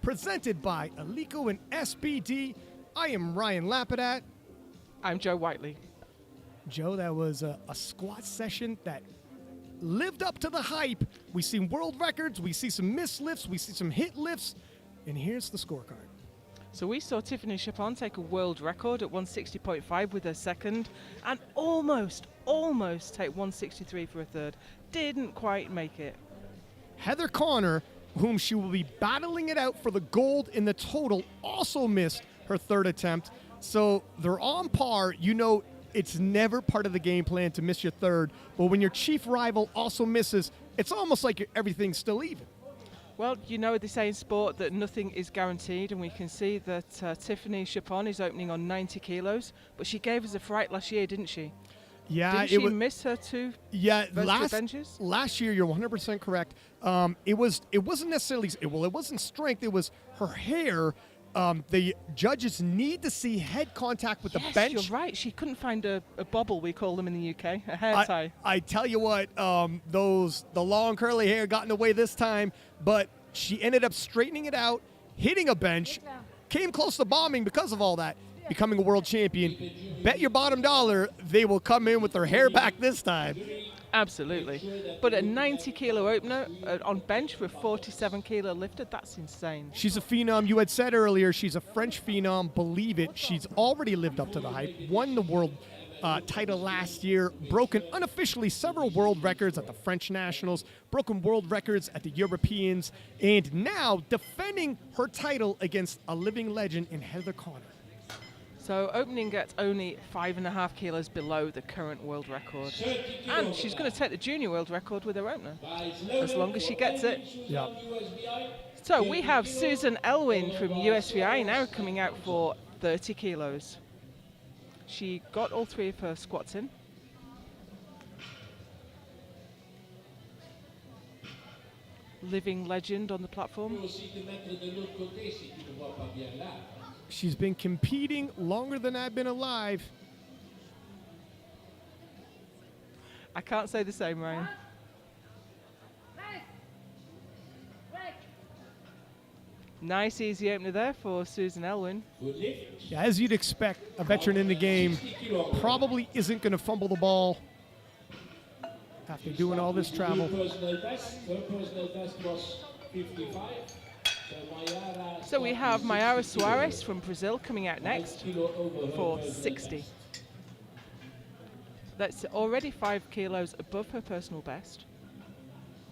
Speaker 2: presented by Alico and SBD. I am Ryan Lapidat.
Speaker 1: I'm Joe Whiteley.
Speaker 2: Joe, that was a squat session that lived up to the hype. We see world records, we see some missed lifts, we see some hit lifts, and here's the scorecard.
Speaker 1: So we saw Tiffany Chapon take a world record at 160.5 with her second, and almost take 163 for a third. Didn't quite make it.
Speaker 2: Heather Connor, whom she will be battling it out for the gold in the total, also missed her third attempt. So they're on par. You know it's never part of the game plan to miss your third, but when your chief rival also misses, it's almost like everything's still even.
Speaker 1: Well, you know they say in sport that nothing is guaranteed, and we can see that Tiffany Chapon is opening on 90 kilos, but she gave us a fright last year, didn't she?
Speaker 2: Yeah,
Speaker 1: didn't she miss her two benches?
Speaker 2: Last year, you're 100% correct. It wasn't necessarily, it wasn't strength, it was her hair. The judges need to see head contact with the bench.
Speaker 1: You're right. She couldn't find a bobble, we call them in the UK, a hair tie.
Speaker 2: I tell you what, the long curly hair got in the way this time, but she ended up straightening it out, hitting a bench, came close to bombing because of all that, becoming a world champion. Bet your bottom dollar they will come in with their hair back this time.
Speaker 1: Absolutely. But a 90-kilo opener on bench with 47-kilo lifted, that's insane.
Speaker 2: She's a phenom. You had said earlier she's a French phenom. Believe it. She's already lived up to the hype, won the world title last year, broken unofficially several world records at the French Nationals, broken world records at the Europeans, and now defending her title against a living legend in Heather Connor.
Speaker 1: So opening at only 5.5 kilos below the current world record. And she's going to take the junior world record with her opener, as long as she gets it.
Speaker 2: Yeah.
Speaker 1: So we have Susan Elwin from USVI now coming out for 30 kilos. She got all three of her squats in. Living legend on the platform.
Speaker 2: She's been competing longer than I've been alive.
Speaker 1: I can't say the same, Ryan. Nice, easy opener there for Susan Elwin.
Speaker 2: Yeah, as you'd expect, a veteran in the game probably isn't going to fumble the ball after doing all this travel.
Speaker 1: So we have Mayara Soares from Brazil coming out next for 60. That's already 5 kilos above her personal best.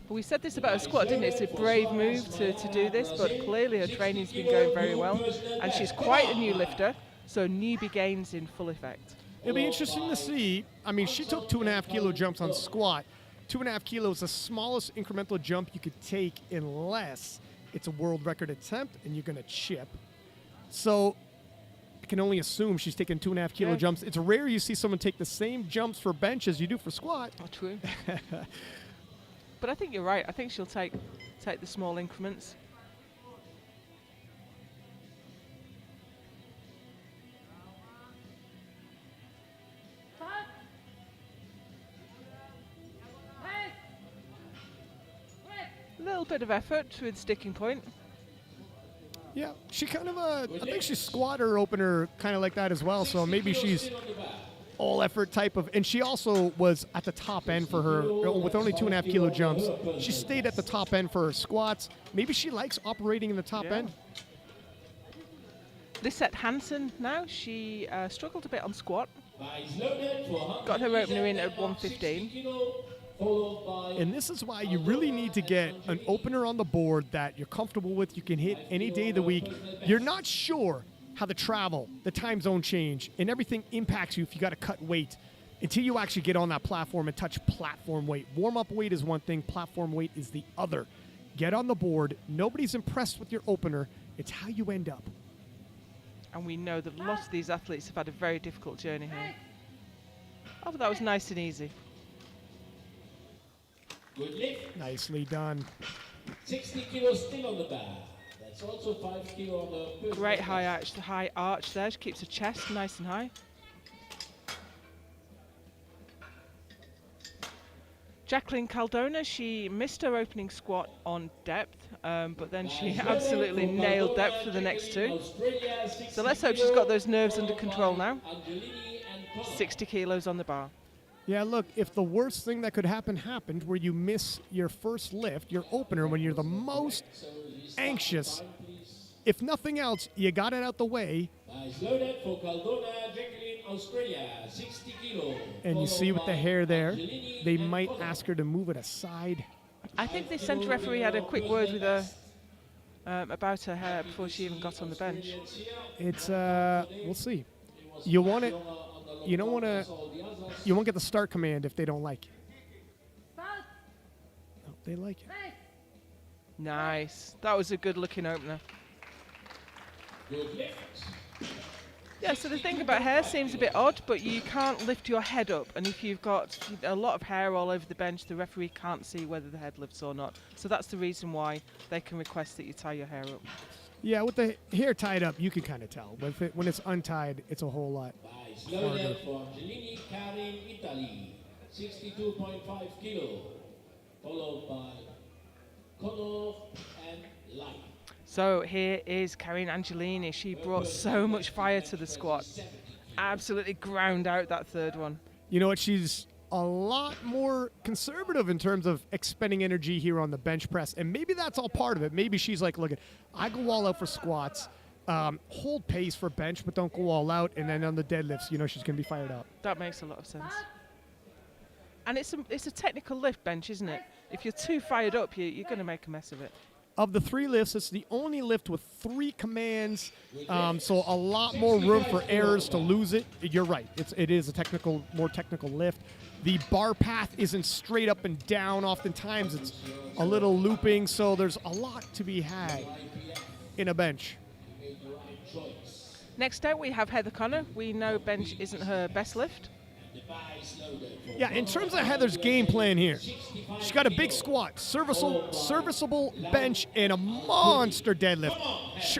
Speaker 1: We said this about her squat, didn't it? It's a brave move to do this, but clearly her training's been going very well. And she's quite a new lifter, so newbie gains in full effect.
Speaker 2: It'll be interesting to see. I mean, she took 2.5 kilo jumps on squat. 2.5 kilos is the smallest incremental jump you could take unless it's a world record attempt and you're going to chip. So I can only assume she's taking 2.5 kilo jumps. It's rare you see someone take the same jumps for bench as you do for squat.
Speaker 1: Oh, true. But I think you're right. I think she'll take the small increments. A little bit of effort with sticking point.
Speaker 2: Yeah, she kind of I think she's squatter opener kind of like that as well. So maybe she's all effort type of, and she also was at the top end for her with only 2.5 kilo jumps. She stayed at the top end for her squats. Maybe she likes operating in the top end.
Speaker 1: Lisette Hansen now, she struggled a bit on squat. Got her opener in at 115.
Speaker 2: And this is why you really need to get an opener on the board that you're comfortable with, you can hit any day of the week. You're not sure how the travel, the time zone change, and everything impacts you if you got to cut weight until you actually get on that platform and touch platform weight. Warm-up weight is one thing, platform weight is the other. Get on the board. Nobody's impressed with your opener. It's how you end up.
Speaker 1: And we know that lots of these athletes have had a very difficult journey here. Oh, but that was nice and easy.
Speaker 3: Good lift.
Speaker 2: Nicely done.
Speaker 3: 60 kilos still on the bar. That's also 5 kilo on the
Speaker 1: Great high arch there. She keeps her chest nice and high. Jacqueline Caldona, she missed her opening squat on depth, but then she absolutely nailed depth for the next two. So let's hope she's got those nerves under control now. 60 kilos on the bar.
Speaker 2: Yeah, look, if the worst thing that could happen happened, where you miss your first lift, your opener, when you're the most anxious, if nothing else, you got it out the way. And you see with the hair there, they might ask her to move it aside.
Speaker 1: I think the centre referee had a quick word with her about her hair before she even got on the bench.
Speaker 2: It's, we'll see. You want it, you don't want to, you won't get the start command if they don't like it. No, they like it.
Speaker 1: Nice. That was a good looking opener. Yeah, so the thing about hair seems a bit odd, but you can't lift your head up, and if you've got a lot of hair all over the bench, the referee can't see whether the head lifts or not. So that's the reason why they can request that you tie your hair up.
Speaker 2: Yeah, with the hair tied up, you can kind of tell. But when it's untied, it's a whole lot harder.
Speaker 3: From Angelini Karin, Italy, 62.5 kilo, followed by Connor and Light.
Speaker 1: So here is Karine Angelini. She brought so much fire to the squat. Absolutely ground out that third one.
Speaker 2: You know what? She's a lot more conservative in terms of expending energy here on the bench press, and maybe that's all part of it. Maybe she's like, look, I go all out for squats, hold pace for bench, but don't go all out, and then on the deadlifts, you know, she's going to be fired up.
Speaker 1: That makes a lot of sense. And it's a technical lift bench, isn't it? If you're too fired up, you're going to make a mess of it.
Speaker 2: Of the 3 lifts, it's the only lift with 3 commands, so a lot more room for errors to lose it. You're right. It is a more technical lift. The bar path isn't straight up and down. Oftentimes, it's a little looping, so there's a lot to be had in a bench.
Speaker 1: Next out, we have Heather Connor. We know bench isn't her best lift.
Speaker 2: Yeah, in terms of Heather's game plan here, she's got a big squat, serviceable bench, and a monster deadlift.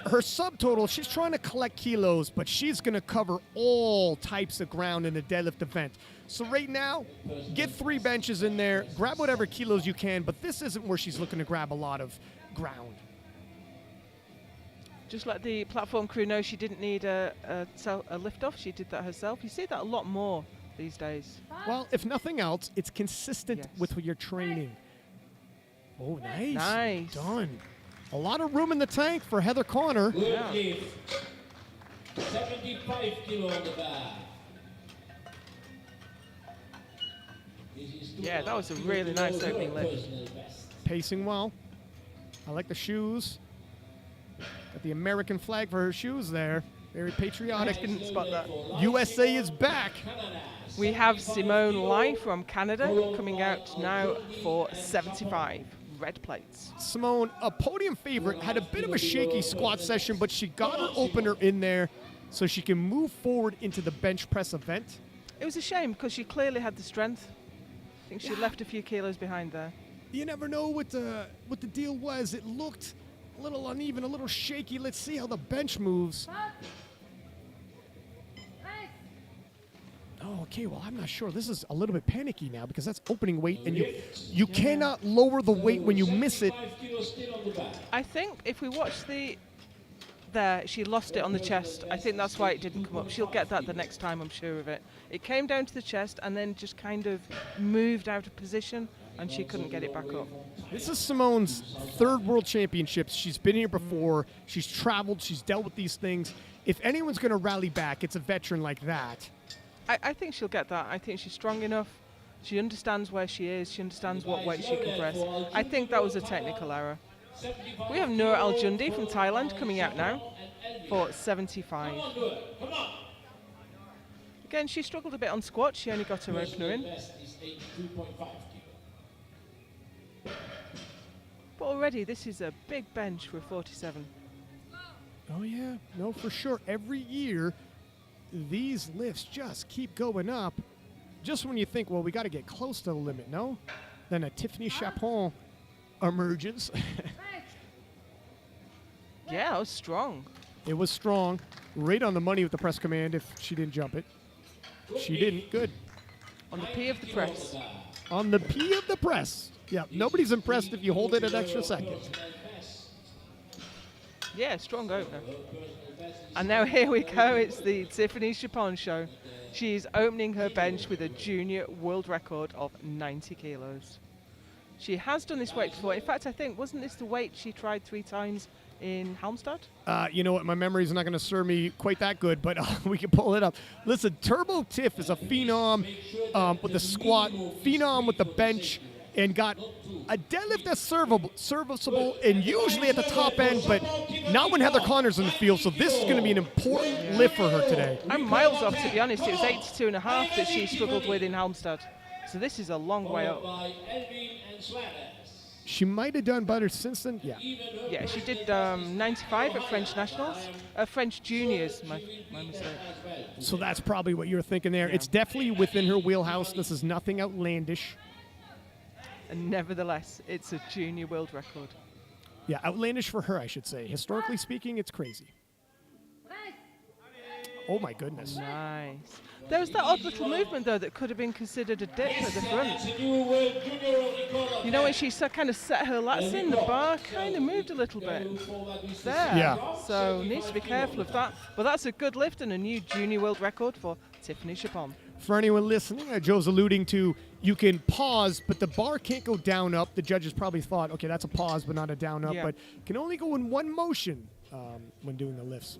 Speaker 2: Her subtotal, she's trying to collect kilos, but she's going to cover all types of ground in the deadlift event. So right now, get 3 benches in there, grab whatever kilos you can, but this isn't where she's looking to grab a lot of ground.
Speaker 1: Just let the platform crew know she didn't need a lift off. She did that herself. You see that a lot more these days.
Speaker 2: Well, if nothing else, it's consistent with your training. Oh, nice.
Speaker 1: Nice.
Speaker 2: Done. A lot of room in the tank for Heather Connor.
Speaker 3: Good lift. 75 kilo on the bar.
Speaker 1: Yeah, that was a really nice opening lift.
Speaker 2: Pacing well. I like the shoes. Got the American flag for her shoes there. Very patriotic.
Speaker 1: I didn't spot that.
Speaker 2: USA is back.
Speaker 1: We have Simone Lai from Canada coming out now for 75 red plates.
Speaker 2: Simone, a podium favorite, had a bit of a shaky squat session, but she got her opener in there so she can move forward into the bench press event.
Speaker 1: It was a shame because she clearly had the strength. I think she left a few kilos behind there.
Speaker 2: You never know what the deal was. It looked a little uneven, a little shaky. Let's see how the bench moves. Oh, okay, well, I'm not sure. This is a little bit panicky now because that's opening weight, and you cannot lower the weight when you miss it.
Speaker 1: I think if we watch she lost it on the chest. I think that's why it didn't come up. She'll get that the next time, I'm sure of it. It came down to the chest and then just kind of moved out of position, and she couldn't get it back up.
Speaker 2: This is Simone's 3rd World Championships. She's been here before. She's traveled. She's dealt with these things. If anyone's going to rally back, it's a veteran like that.
Speaker 1: I think she'll get that. I think she's strong enough. She understands where she is. She understands what weight she can press. I think that was a technical error. We have Noor Al-Jundi from Thailand coming out now for 75. Again, she struggled a bit on squat. She only got her opener in. But already, this is a big bench for a 47.
Speaker 2: Oh, yeah. No, for sure. Every year, these lifts just keep going up. Just when you think, well, we got to get close to the limit, no? Then a Tiffany Chapon emerges.
Speaker 1: Yeah, it was strong.
Speaker 2: It was strong. Right on the money with the press command if she didn't jump it. She didn't. Good.
Speaker 1: On the P of the press.
Speaker 2: on the P of the press. Yeah, nobody's impressed if you hold it an extra second.
Speaker 1: Yeah, strong opener. And now here we go. It's the Tiffany Chapon show. She's opening her bench with a junior world record of 90 kilos. She has done this weight before. In fact, I think, wasn't this the weight she tried 3 times in Halmstad?
Speaker 2: You know what? My memory's not going to serve me quite that good, but we can pull it up. Listen, Turbo Tiff is a phenom with the squat, phenom with the bench, and got a deadlift that's serviceable and usually at the top end, but not when Heather Connor's in the field. So this is going to be an important lift for her today.
Speaker 1: I'm miles off, to be honest. It was 82.5 that she struggled with in Halmstad. So this is a long way up.
Speaker 2: She might have done better since then. Yeah.
Speaker 1: Yeah, she did 95 at French Nationals. French Juniors, my mistake.
Speaker 2: So that's probably what you're thinking there.
Speaker 1: Yeah.
Speaker 2: It's definitely within her wheelhouse. This is nothing outlandish.
Speaker 1: And nevertheless, it's a junior world record.
Speaker 2: Yeah, outlandish for her, I should say. Historically speaking, it's crazy. Oh, my goodness.
Speaker 1: Nice. There was that odd little movement, though, that could have been considered a dip at the front. You know, when she kind of set her lats in, the bar kind of moved a little bit there.
Speaker 2: Yeah.
Speaker 1: So needs to be careful of that. But that's a good lift and a new junior world record for Tiffany Chapon.
Speaker 2: For anyone listening, Joe's alluding to you can pause, but the bar can't go down up. The judges probably thought, okay, that's a pause, but not a down up.
Speaker 1: Yeah.
Speaker 2: But can only go in one motion when doing the lifts.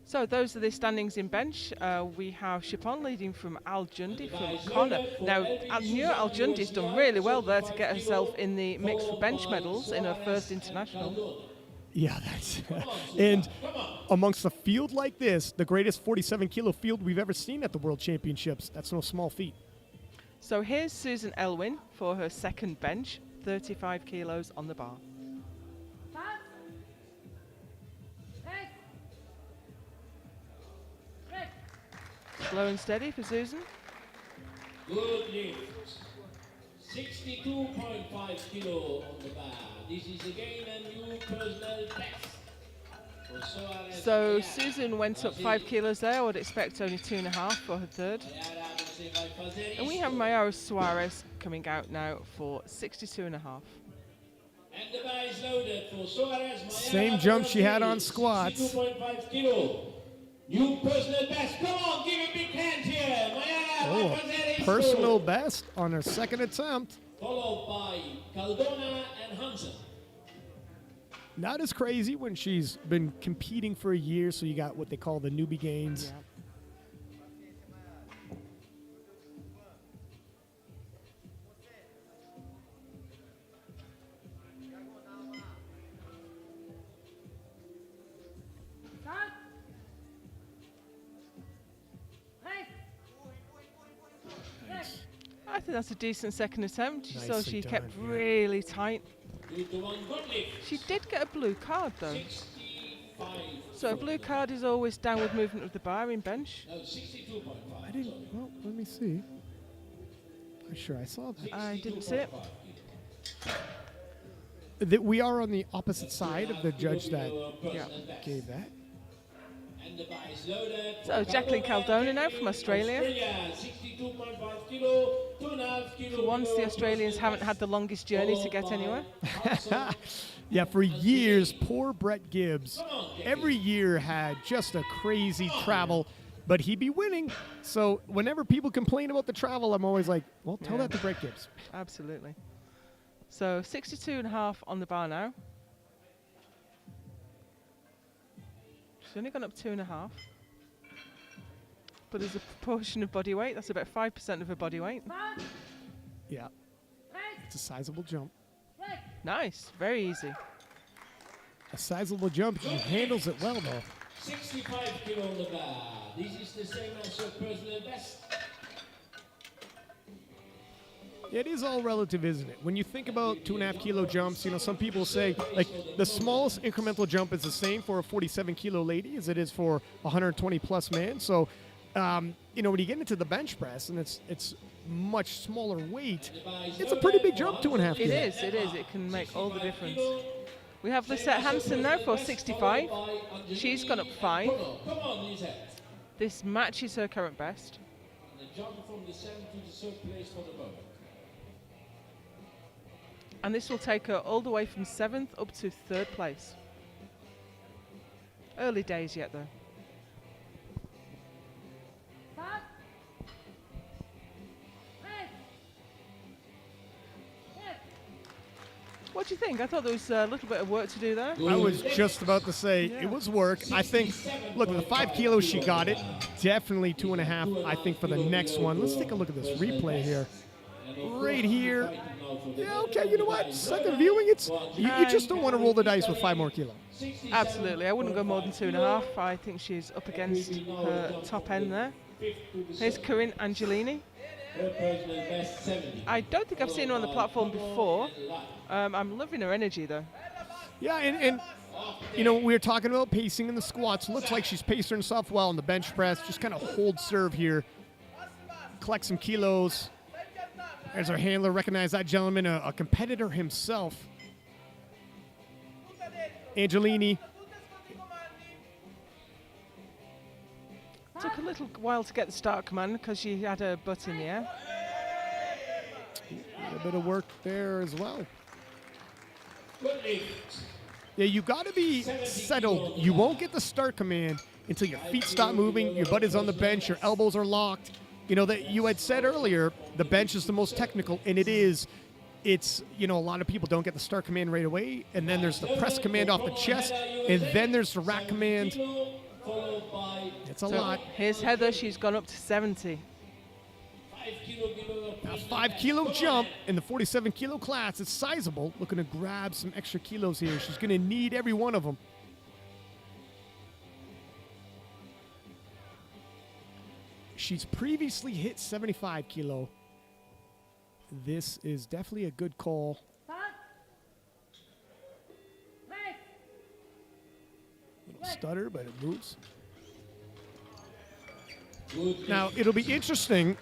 Speaker 1: So those are the standings in bench. We have Chapon leading from Al Jundi from Connor. Now, I knew Al Jundi's done really well there to get herself in the mix for bench medals in her first international.
Speaker 2: Yeah, that's and amongst a field like this, the greatest 47-kilo field we've ever seen at the World Championships. That's no small feat.
Speaker 1: So here's Susan Elwin for her second bench, 35 kilos on the bar. Slow and steady for Susan.
Speaker 3: Good lift. 62.5 kilo on the bar. This is again a new personal best.
Speaker 1: So Susan went up 5 kilos there. I would expect only 2.5 for her third. And we have Mayara Suarez coming out now for 62.5.
Speaker 3: And the bar is loaded for Suarez.
Speaker 2: Same jump she had on squats.
Speaker 3: 62.5 kilo. New personal best. Come on, give a big hand here.
Speaker 2: Oh, personal best on her second attempt.
Speaker 3: Followed by Caldona and Hansen.
Speaker 2: Not as crazy when she's been competing for a year, so you got what they call the newbie gains.
Speaker 1: Yeah. I think that's a decent second attempt. So
Speaker 2: Nicely
Speaker 1: she
Speaker 2: done,
Speaker 1: kept
Speaker 2: yeah.
Speaker 1: really tight.
Speaker 3: 2 to 1 good lift.
Speaker 1: She did get a blue card though.
Speaker 3: 65.
Speaker 1: So a blue card is always downward movement of the bar in bench.
Speaker 3: No, 62.5.
Speaker 2: I didn't. Well, let me see. I'm sure I saw that.
Speaker 1: I didn't see it.
Speaker 2: We are on the opposite side of the judge that
Speaker 1: Yeah.
Speaker 2: gave that.
Speaker 3: And the bar is loaded.
Speaker 1: So Jacqueline Caldona now from Australia.
Speaker 3: 62.5 kilo, 2.5 kilo.
Speaker 1: For once, the Australians haven't had the longest journey to get anywhere.
Speaker 2: Yeah, for years, poor Brett Gibbs every year had just a crazy travel, but he'd be winning. So whenever people complain about the travel, I'm always like, well, tell
Speaker 1: Yeah.
Speaker 2: that to Brett Gibbs.
Speaker 1: Absolutely. So 62.5 on the bar now. She's only gone up 2.5. But as a proportion of body weight, that's about 5% of her body weight.
Speaker 2: Yeah, it's a sizable jump.
Speaker 1: Nice, very easy.
Speaker 2: A sizable jump. She handles it well, though.
Speaker 3: 65 kilo on the bar. This is the same as your personal best.
Speaker 2: It is all relative, isn't it? When you think about 2.5 kilo jumps, you know, some people say, like, the smallest incremental jump is the same for a 47 kilo lady as it is for a 120 plus man. So, you know, when you get into the bench press and it's much smaller weight, it's a pretty big jump, 2.5
Speaker 1: It
Speaker 2: kilos.
Speaker 1: is, it is. It can make all the difference. We have Lisette Hansen now for 65. She's gone up 5.
Speaker 3: Come on, Lisa.
Speaker 1: This matches her current best.
Speaker 3: The jump from the 7th to the 3rd place for the moment.
Speaker 1: And this will take her all the way from 7th up to 3rd place. Early days yet, though. What do you think? I thought there was a little bit of work to do there.
Speaker 2: I was just about to say it was work. I think, look, with the 5 kilos she got it. Definitely 2.5, I think, for the next one. Let's take a look at this replay here. Right here. Yeah, okay, you know what? Second viewing, you just don't want to roll the dice with 5 more kilos.
Speaker 1: Absolutely. I wouldn't go more than 2.5. I think she's up against her top end there. Here's Corinne Angelini. I don't think I've seen her on the platform before. I'm loving her energy, though.
Speaker 2: Yeah, and you know, we were talking about pacing in the squats. Looks like she's pacing herself well in the bench press. Just kind of hold serve here. Collect some kilos. There's our handler. Recognize that gentleman, a competitor himself. Angelini.
Speaker 1: Took a little while to get the start command because she had her butt in the air.
Speaker 2: A bit of work there as well. Yeah, you got to be settled. You won't get the start command until your feet stop moving, your butt is on the bench, your elbows are locked. You know, that you had said earlier, the bench is the most technical, and it is. It's, you know, a lot of people don't get the start command right away, and then there's the press command off the chest, and then there's the rack command. It's a lot.
Speaker 1: Here's Heather. She's gone up to 70.
Speaker 2: A 5 kilo jump in the 47 kilo class. It's sizable. Looking to grab some extra kilos here. She's going to need every one of them. She's previously hit 75 kilo. This is definitely a good call. Little stutter, but it moves. Now, it'll be interesting,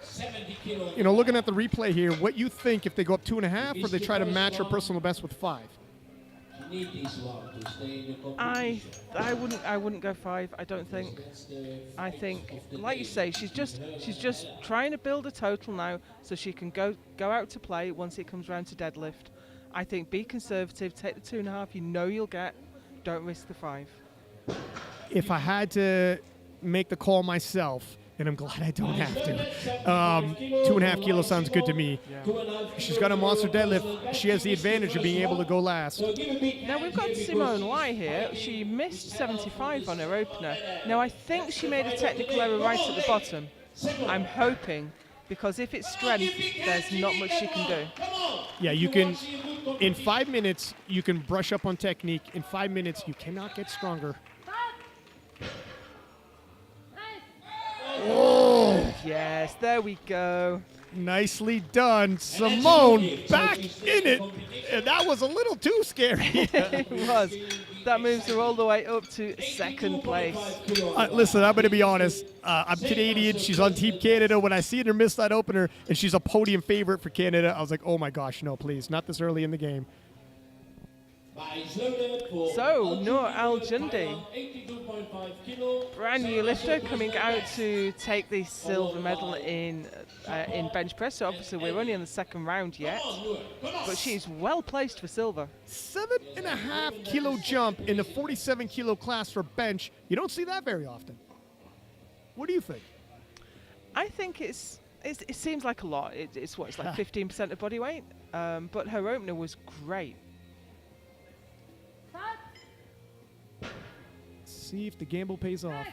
Speaker 2: you know, looking at the replay here, what you think if they go up 2.5 or they try to match her personal best with 5.
Speaker 1: I wouldn't go 5. I don't think. I think, like you say, she's just trying to build a total now so she can go out to play once it comes around to deadlift. I think be conservative, take the 2.5. You know you'll get. Don't risk the 5.
Speaker 2: If I had to make the call myself, and I'm glad I don't have to. 2.5 kilos sounds good to me.
Speaker 1: Yeah.
Speaker 2: She's got a monster deadlift. She has the advantage of being able to go last.
Speaker 1: Now we've got Simone Lai here. She missed 75 on her opener. Now I think she made a technical error right at the bottom. I'm hoping, because if it's strength, there's not much she can do.
Speaker 2: Yeah, you can, in 5 minutes, you can brush up on technique. In 5 minutes, you cannot get stronger. Oh,
Speaker 1: yes, there we go.
Speaker 2: Nicely done. Simone back in it. And that was a little too scary.
Speaker 1: It was. That moves her all the way up to 2nd place.
Speaker 2: Listen, I'm going to be honest. I'm Canadian. She's on Team Canada. When I see her miss that opener and she's a podium favorite for Canada, I was like, oh my gosh, no, please, not this early in the game.
Speaker 1: So, Noor Al-Jundi, brand new lifter, coming out to take the silver medal in bench press. So obviously we're only in the 2nd round yet, but she's well placed for silver.
Speaker 2: 7.5 kilo jump in the 47 kilo class for bench. You don't see that very often. What do you think?
Speaker 1: I think it seems like a lot. It's like 15% of body weight, but her opener was great.
Speaker 2: See if the gamble pays off.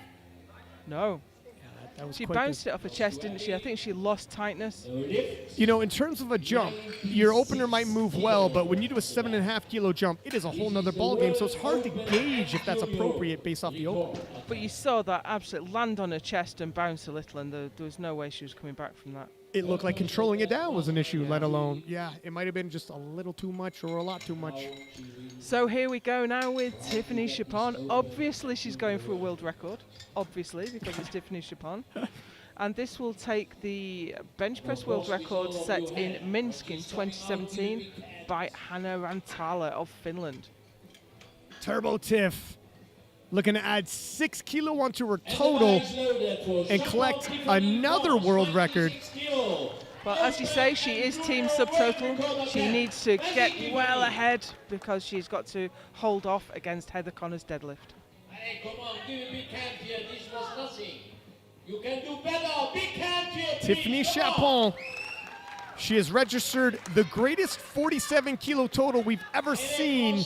Speaker 1: No.
Speaker 2: Yeah, that was
Speaker 1: she
Speaker 2: quite
Speaker 1: bounced
Speaker 2: good.
Speaker 1: it off her chest, didn't she? I think she lost tightness.
Speaker 2: You know, in terms of a jump, your opener might move well, but when you do a 7.5 kilo jump, it is a whole nother ball game. So it's hard to gauge if that's appropriate based off the opener.
Speaker 1: But you saw that absolutely land on her chest and bounce a little, and there was no way she was coming back from that.
Speaker 2: It looked like controlling it down was an issue, let alone, yeah, it might have been just a little too much or a lot too much.
Speaker 1: So here we go now with Tiffany Chapon. Obviously, she's going for a world record, obviously, because it's Tiffany Chapon. And this will take the bench press world record set in Minsk in 2017 by Hanna Rantala of Finland.
Speaker 2: Turbo Tiff. looking to add 6 kilo onto her total and collect another world record.
Speaker 1: Well, as you say, she is team subtotal. She needs to get well ahead because she's got to hold off against Heather Connor's deadlift.
Speaker 3: Hey, come on, give a big hand here. This was nothing. You can do better. Big hand here,
Speaker 2: Tiffany
Speaker 3: please. Come on.
Speaker 2: Chapon. She has registered the greatest 47 kilo total we've ever seen.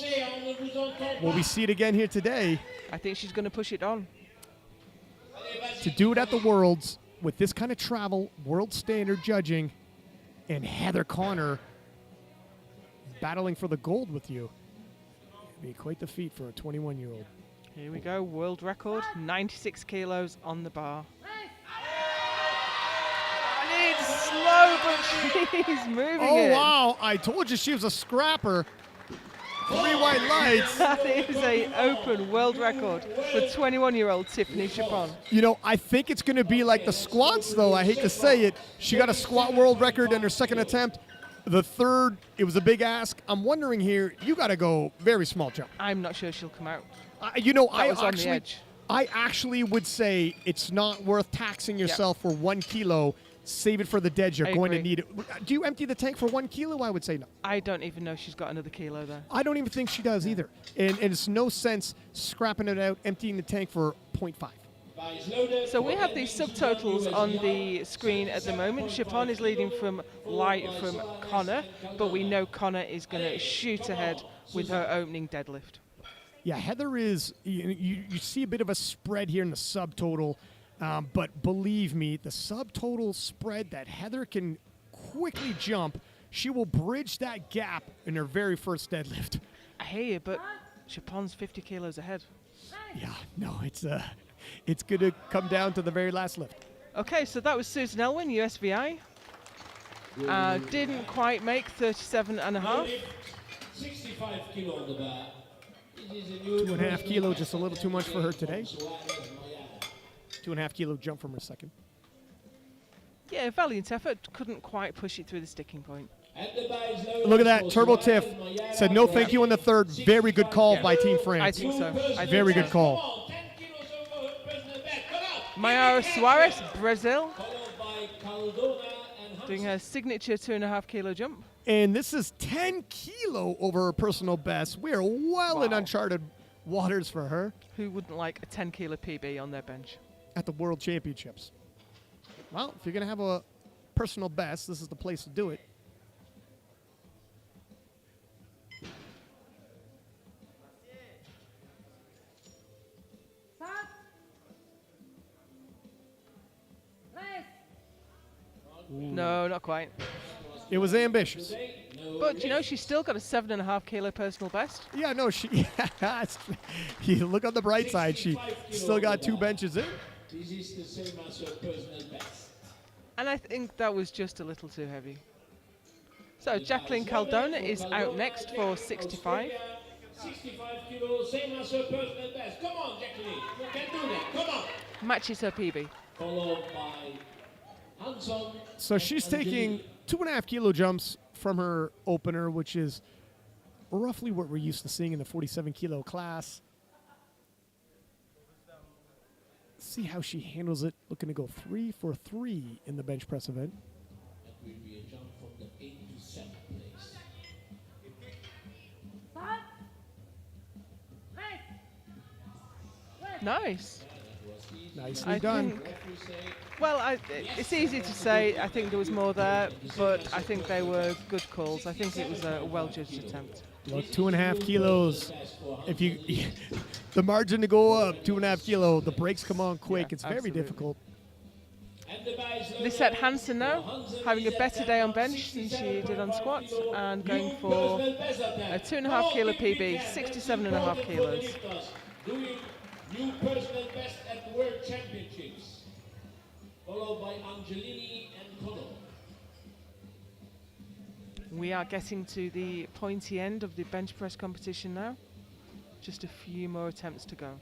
Speaker 2: Will we see it again here today?
Speaker 1: I think she's going to push it on.
Speaker 2: To do it at the Worlds with this kind of travel, world standard judging, and Heather Connor battling for the gold with you. It'd be quite the feat for a 21-year-old.
Speaker 1: Here we go, world record, 96 kilos on the bar. And it's slow, but she's moving it.
Speaker 2: Oh, wow. I told you she was a scrapper. 3 white lights.
Speaker 1: That is a open world record for 21-year-old Tiffany Chapon.
Speaker 2: You know, I think it's going to be like the squats, though. I hate to say it. She got a squat world record in her second attempt. The third, it was a big ask. I'm wondering here, you got to go very small jump.
Speaker 1: I'm not sure she'll come out.
Speaker 2: You know,
Speaker 1: That was on the edge.
Speaker 2: I actually would say it's not worth taxing yourself for 1 kilo. Save it for the dead. You're
Speaker 1: I
Speaker 2: going to
Speaker 1: agree.
Speaker 2: need it. Do you empty the tank for 1 kilo? I would say no.
Speaker 1: I don't even know she's got another kilo there.
Speaker 2: I don't even think she does either. And it's no sense scrapping it out, emptying the tank for 0.5.
Speaker 1: So we have these subtotals on the screen at the moment. Chapon is leading from Connor, but we know Connor is going to shoot ahead with her opening deadlift.
Speaker 2: Yeah, Heather is, you see a bit of a spread here in the subtotal, but believe me, the subtotal spread that Heather can quickly jump, she will bridge that gap in her very first deadlift.
Speaker 1: I hear you, but Chapon's 50 kilos ahead.
Speaker 2: Yeah, no, it's going to come down to the very last lift.
Speaker 1: Okay, so that was Susan Elwin, USVI. Didn't quite make 37 and a half.
Speaker 3: 65 kilo on the bar.
Speaker 2: 2.5 kilo, just a little too much for her today. 2.5 kilo jump from her second.
Speaker 1: Yeah, valiant effort. Couldn't quite push it through the sticking point.
Speaker 2: Look at that, Turbo Tiff said no thank you in the third. Very good call by Team France.
Speaker 1: I think so.
Speaker 2: Very good call.
Speaker 1: Mayara Suarez, Brazil, doing her signature 2.5 kilo jump.
Speaker 2: And this is 10 kilo over her personal best. We are well in uncharted waters for her
Speaker 1: Who wouldn't like a 10 kilo PB on their bench?
Speaker 2: at the World Championships. Well, if you're going to have a personal best, this is the place to do it.
Speaker 1: No, not quite.
Speaker 2: It was ambitious.
Speaker 1: But, you know, she's still got a 7.5 kilo personal best.
Speaker 2: Yeah, no, you look on the bright side. She still got 2 benches in.
Speaker 3: This is the same as her personal best.
Speaker 1: And I think that was just a little too heavy. So Jacqueline Caldona is out next for 65.
Speaker 3: 65 kilos, same as her personal best. Come on, Jacqueline. You can do that. Come on.
Speaker 1: Matches her PB.
Speaker 3: Followed by Hanson.
Speaker 2: So she's taking 2.5 kilo jumps from her opener, which is roughly what we're used to seeing in the 47 kilo class. See how she handles it. Looking to go 3 for 3 in the bench press event.
Speaker 3: That will be a jump from the 8th to 7th place.
Speaker 1: Nice.
Speaker 2: Nicely
Speaker 1: I
Speaker 2: done.
Speaker 1: think, well, it's easy to say. I think there was more there, but I think they were good calls. I think it was a well-judged attempt.
Speaker 2: Look, 2.5 kilos. If you, the margin to go up, 2.5 kilo. The brakes come on quick.
Speaker 1: Yeah,
Speaker 2: It's very
Speaker 1: absolutely.
Speaker 2: difficult.
Speaker 1: Lisette Hansen now, having a better day on bench than she did on squats, and going for a 2.5 kilo PB, 67.5 kilos.
Speaker 3: Doing new personal best at the World Championships. Followed by Angelini and Connor.
Speaker 1: We are getting to the pointy end of the bench press competition now. Just a few more attempts to go.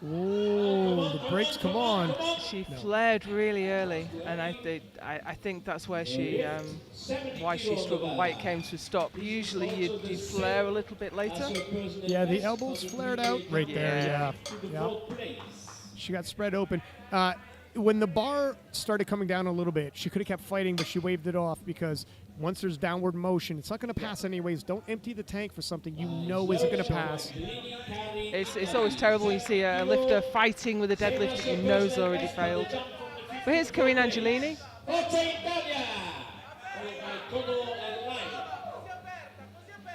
Speaker 2: Oh, the brakes, come on.
Speaker 1: She
Speaker 2: No.
Speaker 1: flared really early, and I think that's where why she struggled, why it came to a stop. Usually you flare a little bit later.
Speaker 2: Yeah, the elbows flared out right there, yeah. She got spread open. When the bar started coming down a little bit, she could have kept fighting, but she waved it off because once there's downward motion, it's not going to pass anyways. Don't empty the tank for something you know isn't going to pass.
Speaker 1: It's always terrible when you see a lifter fighting with a deadlift that you know's already failed. But here's Karine Angelini.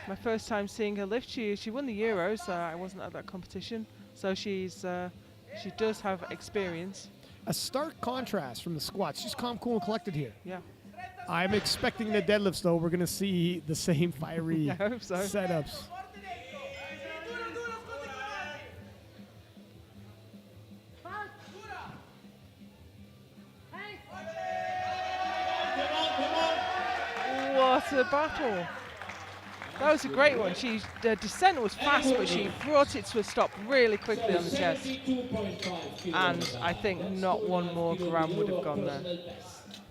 Speaker 1: My first time seeing her lift. She won the Euros. I wasn't at that competition, so she does have experience.
Speaker 2: A stark contrast from the squats. She's calm, cool, and collected here.
Speaker 1: Yeah.
Speaker 2: I'm expecting the deadlifts, though. We're going to see the same fiery
Speaker 1: I hope so.
Speaker 2: setups.
Speaker 1: What a battle. That was a great one. The descent was fast, but she brought it to a stop really quickly on the chest. And I think not one more gram would have gone there.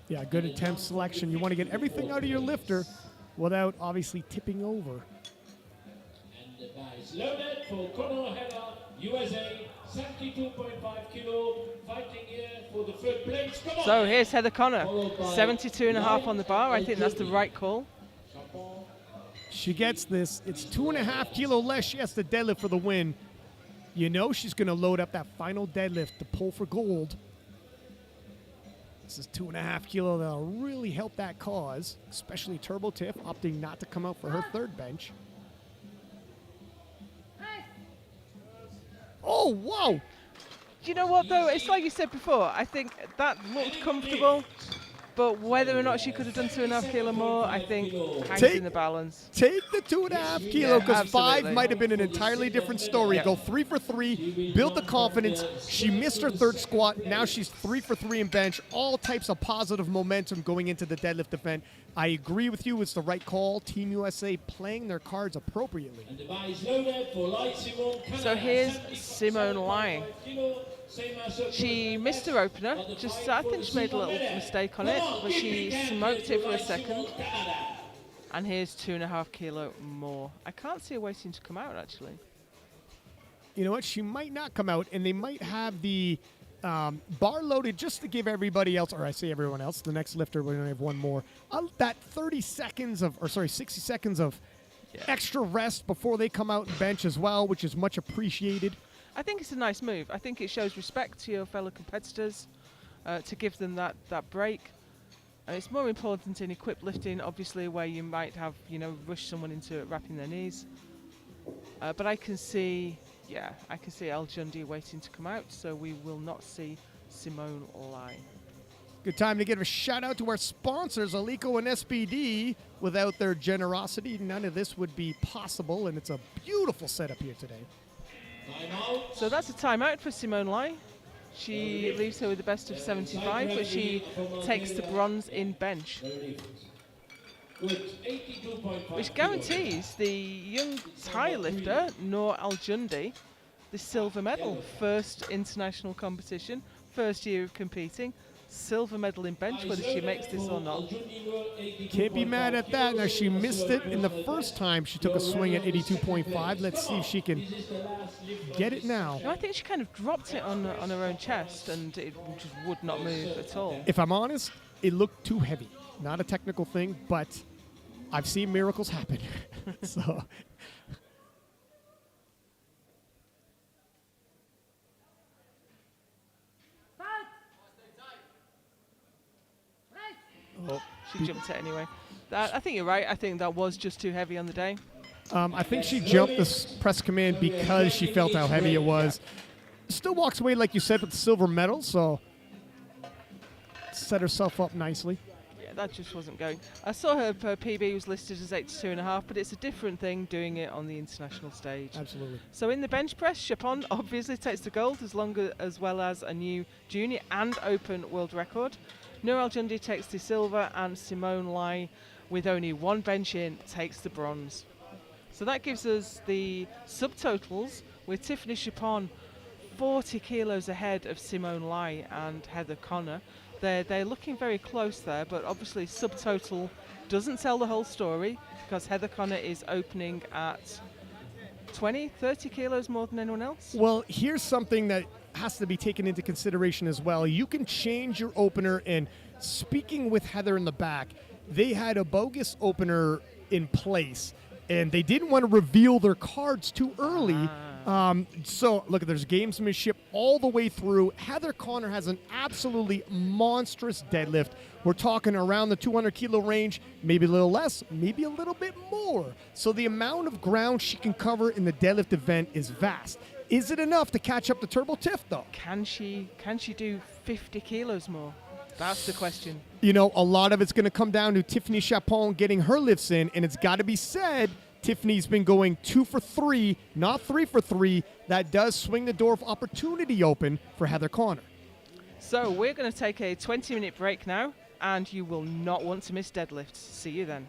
Speaker 2: Yeah, good attempt selection. You want to get everything out of your lifter without obviously tipping over.
Speaker 3: And the bar is loaded for Conor Heller, USA, 72.5 kilo, fighting here for the third place. Come on.
Speaker 1: So here's Heather Connor, 72.5 on the bar. I think that's the right call.
Speaker 2: She gets this. It's 2.5 kilo less. She has to deadlift for the win. You know she's going to load up that final deadlift to pull for gold. This is 2.5 kilo that'll really help that cause, especially Turbo Tiff opting not to come out for her third bench. Oh, whoa!
Speaker 1: You know what, though? It's like you said before. I think that looked comfortable. But whether or not she could have done 2.5 kilo more, I think hangs in the balance.
Speaker 2: Take the 2.5 kilo, because 5
Speaker 1: absolutely.
Speaker 2: might have been an entirely different story.
Speaker 1: Yeah.
Speaker 2: Go 3 for 3, build the confidence. She missed her third squat. Now she's 3 for 3 in bench. All types of positive momentum going into the deadlift event. I agree with you. It's the right call. Team USA playing their cards appropriately.
Speaker 1: So here's Simone Lai. She missed her opener. I think she made a little mistake on it, but she smoked it for a second. And here's 2.5 kilo more. I can't see her waiting to come out, actually.
Speaker 2: You know what? She might not come out, and they might have the bar loaded just to give everybody else, or I say everyone else, the next lifter, we only have one more, that 60 seconds of extra rest before they come out and bench as well, which is much appreciated.
Speaker 1: I think it's a nice move. I think it shows respect to your fellow competitors to give them that break. It's more important in equipped lifting, obviously, where you might have, rushed someone into wrapping their knees. But I can see El Jundi waiting to come out, so we will not see Simone Lai.
Speaker 2: Good time to give a shout out to our sponsors, Alico and SBD. Without their generosity, none of this would be possible, and it's a beautiful setup here today.
Speaker 1: So that's a timeout for Simone Lai. She leaves her with the best of 75, but she takes the bronze in bench, which guarantees the young Thai lifter, Noor Al Jundi, the silver medal. First international competition, first year of competing. Silver medal in bench, whether she makes this or not.
Speaker 2: Can't be mad at that. Now, she missed it in the first time she took a swing at 82.5. Let's see if she can get it now.
Speaker 1: No, I think she kind of dropped it on her own chest, and it just would not move at all.
Speaker 2: If I'm honest, it looked too heavy. Not a technical thing, but I've seen miracles happen. So...
Speaker 1: Oh, she jumped it anyway. I think you're right. I think that was just too heavy on the day.
Speaker 2: I think she jumped the press command because she felt how heavy it was. Still walks away, like you said, with the silver medal, so set herself up nicely.
Speaker 1: Yeah, that just wasn't going. I saw her PB was listed as 82.5, but it's a different thing doing it on the international stage.
Speaker 2: Absolutely.
Speaker 1: So in the bench press, Chapon obviously takes the gold as well as a new junior and open world record. Noor Al Jundi takes the silver, and Simone Lai, with only one bench in, takes the bronze. So that gives us the subtotals with Tiffany Chapon 40 kilos ahead of Simone Lai and Heather Connor. They're looking very close there, but obviously subtotal doesn't tell the whole story because Heather Connor is opening at 20, 30 kilos more than anyone else.
Speaker 2: Well, here's something that has to be taken into consideration as well. You can change your opener, and speaking with Heather in the back, they had a bogus opener in place, and they didn't want to reveal their cards too early. So, look, there's gamesmanship all the way through. Heather Connor has an absolutely monstrous deadlift. We're talking around the 200-kilo range, maybe a little less, maybe a little bit more. So the amount of ground she can cover in the deadlift event is vast. Is it enough to catch up to Turbo Tiff, though?
Speaker 1: Can she do 50 kilos more? That's the question.
Speaker 2: You know, a lot of it's going to come down to Tiffany Chapon getting her lifts in, and it's got to be said, Tiffany's been going 2 for 3, not 3 for 3. That does swing the door of opportunity open for Heather Connor.
Speaker 1: So we're going to take a 20-minute break now, and you will not want to miss deadlifts. See you then.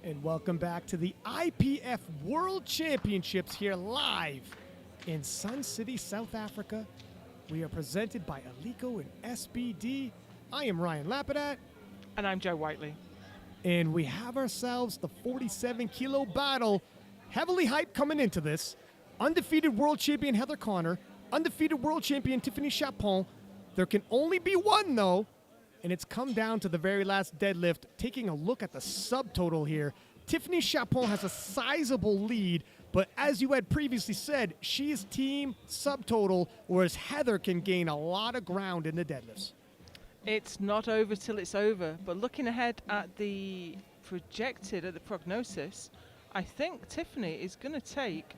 Speaker 2: And welcome back to the IPF World Championships here live in Sun City, South Africa. We are presented by Alico and SBD. I am Ryan Lapidat.
Speaker 1: And I'm Joe Whiteley.
Speaker 2: And we have ourselves the 47-kilo battle. Heavily hyped coming into this. Undefeated world champion Heather Connor. Undefeated world champion Tiffany Chapon. There can only be one, though. And it's come down to the very last deadlift. Taking a look at the subtotal here. Tiffany Chapon has a sizable lead, but as you had previously said, she's team subtotal, whereas Heather can gain a lot of ground in the deadlifts.
Speaker 1: It's not over till it's over, but looking ahead at the prognosis, I think Tiffany is going to take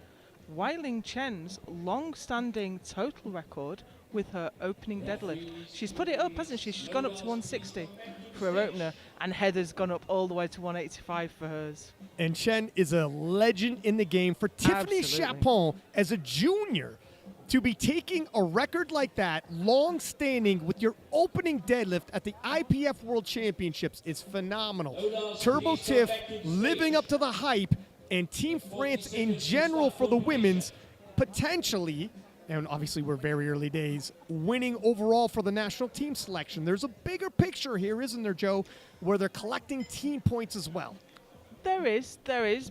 Speaker 1: Weiling Chen's long-standing total record with her opening deadlift. She's put it up, hasn't she? She's gone up to 160 for her opener, and Heather's gone up all the way to 185 for hers.
Speaker 2: And Chen is a legend in the game. For Tiffany Chapon, as a junior, to be taking a record like that, long-standing, with your opening deadlift at the IPF World Championships is phenomenal. Turbo Tiff living up to the hype, and Team France in general for the women's, potentially, and obviously we're very early days, winning overall for the national team selection. There's a bigger picture here, isn't there, Joe, where they're collecting team points as well?
Speaker 1: There is,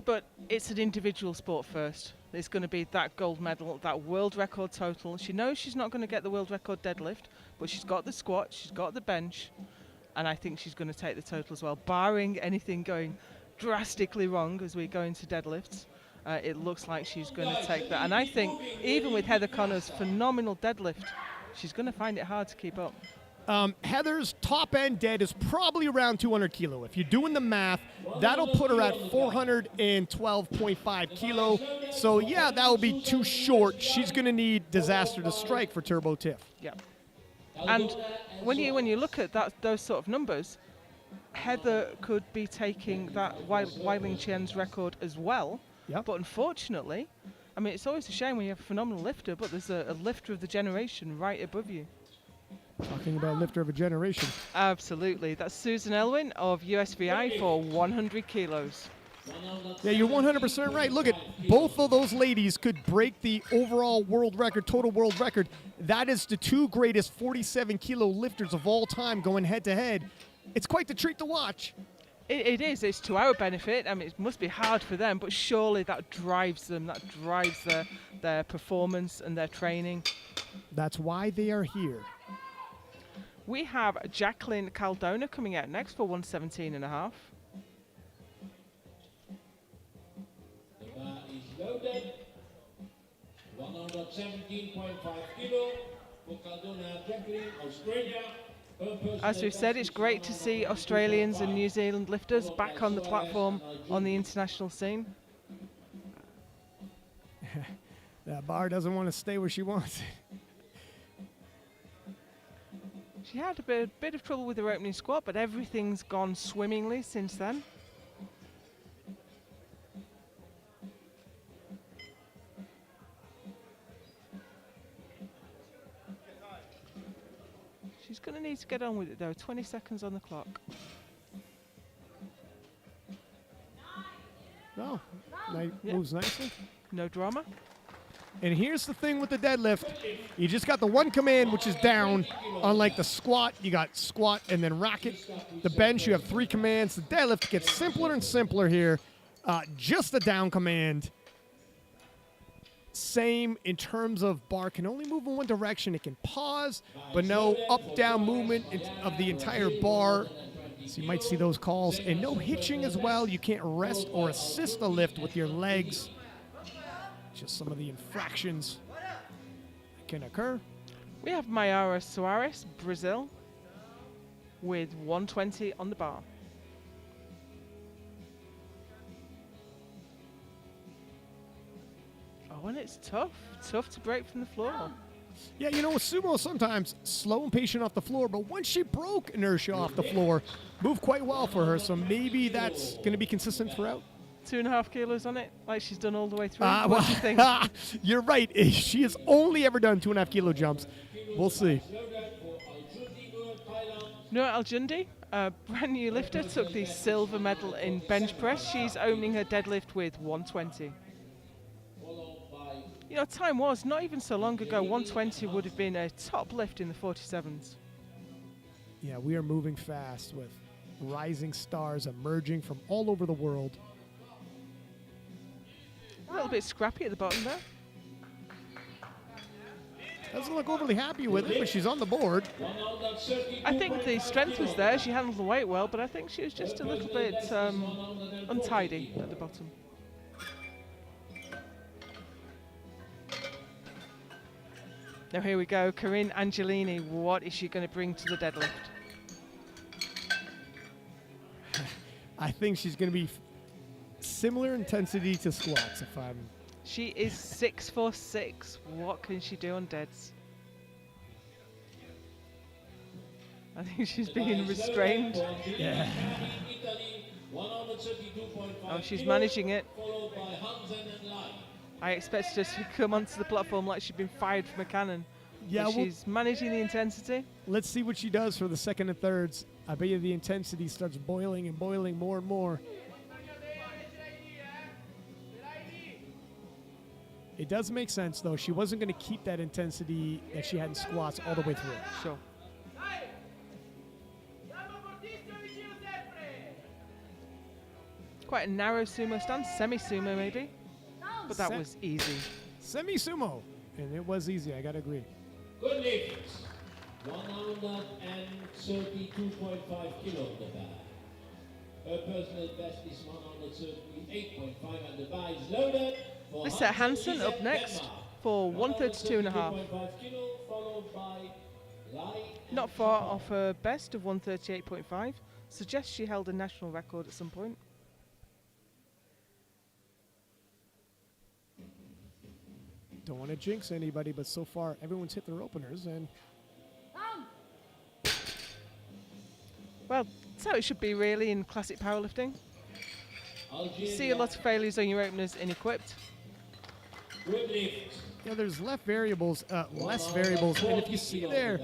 Speaker 1: but it's an individual sport first. It's going to be that gold medal, that world record total. She knows she's not going to get the world record deadlift, but she's got the squat, she's got the bench, and I think she's going to take the total as well, barring anything going drastically wrong as we go into deadlifts. It looks like she's going to take that. And I think even with Heather Connor's phenomenal deadlift, she's going to find it hard to keep up.
Speaker 2: Heather's top end dead is probably around 200 kilo. If you're doing the math, that'll put her at 412.5 kilo. So yeah, that will be too short. She's going to need disaster to strike for Turbo Tiff.
Speaker 1: Yeah. And when you look at those sort of numbers, Heather could be taking that Weiling Chen's record as well.
Speaker 2: Yep.
Speaker 1: But unfortunately, I mean, it's always a shame when you have a phenomenal lifter, but there's a lifter of the generation right above you.
Speaker 2: Talking about lifter of a generation.
Speaker 1: Absolutely. That's Susan Elwin of USVI for 100 kilos.
Speaker 2: Yeah, you're 100% right. Look at both of those ladies could break the overall world record, total world record. That is the two greatest 47-kilo lifters of all time going head-to-head. It's quite the treat to watch.
Speaker 1: It is. It's to our benefit. I mean, it must be hard for them, but surely that drives them. That drives their performance and their training.
Speaker 2: That's why they are here.
Speaker 1: We have Jacqueline Caldona coming out next for 117.5.
Speaker 3: The bar is loaded. 117.5 kilo for Caldona, Jacqueline, Australia.
Speaker 1: As we've said, it's great to see Australians and New Zealand lifters back on the platform on the international scene.
Speaker 2: That bar doesn't want to stay where she wants it.
Speaker 1: She had a bit of trouble with her opening squat, but everything's gone swimmingly since then. She's going to need to get on with it, though. 20 seconds on the clock.
Speaker 2: Oh, moves nicely.
Speaker 1: No drama.
Speaker 2: And here's the thing with the deadlift. You just got the one command, which is down. Unlike the squat, you got squat and then racket. The bench, you have 3 commands. The deadlift gets simpler and simpler here. Just the down command. Same in terms of bar can only move in one direction. It can pause, but no up-down movement of the entire bar. So you might see those calls. And no hitching as well. You can't rest or assist the lift with your legs. Just some of the infractions that can occur.
Speaker 1: We have Mayara Soares, Brazil, with 120 on the bar. Oh, and it's tough to break from the floor.
Speaker 2: Yeah, you know, with sumo, sometimes slow and patient off the floor, but once she broke inertia off the floor, moved quite well for her, so maybe that's going to be consistent throughout.
Speaker 1: 2.5 kilos on it, like she's done all the way through. What do you think?
Speaker 2: You're right. She has only ever done 2.5 kilo jumps. We'll see.
Speaker 1: Noor Aljundi, Brand new lifter took the silver medal in bench press. She's opening her deadlift with 120. You know, time was not even so long ago, 120 would have been a top lift in the 47s.
Speaker 2: Yeah, we are moving fast with rising stars emerging from all over the world.
Speaker 1: A little bit scrappy at the bottom there.
Speaker 2: Doesn't look overly happy with it, but she's on the board.
Speaker 1: I think the strength was there. She handled the weight well, but I think she was just a little bit untidy at the bottom. Now here we go, Corinne Angelini. What is she going to bring to the deadlift?
Speaker 2: I think she's going to be similar intensity to squats.
Speaker 1: She is 6'6". What can she do on deads? I think she's being restrained.
Speaker 2: Yeah.
Speaker 1: Oh, she's managing it. I expected her to come onto the platform like she'd been fired from a cannon.
Speaker 2: Yeah,
Speaker 1: But she's managing the intensity.
Speaker 2: Let's see what she does for the second and thirds. I bet you the intensity starts boiling and boiling more and more. It does make sense, though. She wasn't going to keep that intensity that she had in squats all the way through.
Speaker 1: Sure. Quite a narrow sumo stance, semi-sumo maybe. But that was easy.
Speaker 2: Semi-sumo. And it was easy, I got to agree.
Speaker 3: Good lift. 132.5 kilo on the bar. Her personal best is 138.5 and the bar is loaded.
Speaker 1: Lisa Hansen up next for 132.5. Not far off her best of 138.5. Suggests she held a national record at some point.
Speaker 2: Don't want to jinx anybody, but so far everyone's hit their openers. And
Speaker 1: well, that's how it should be really in classic powerlifting. You see a lot of failures on your openers in equipped.
Speaker 2: yeah, there's less variables, and if you see there,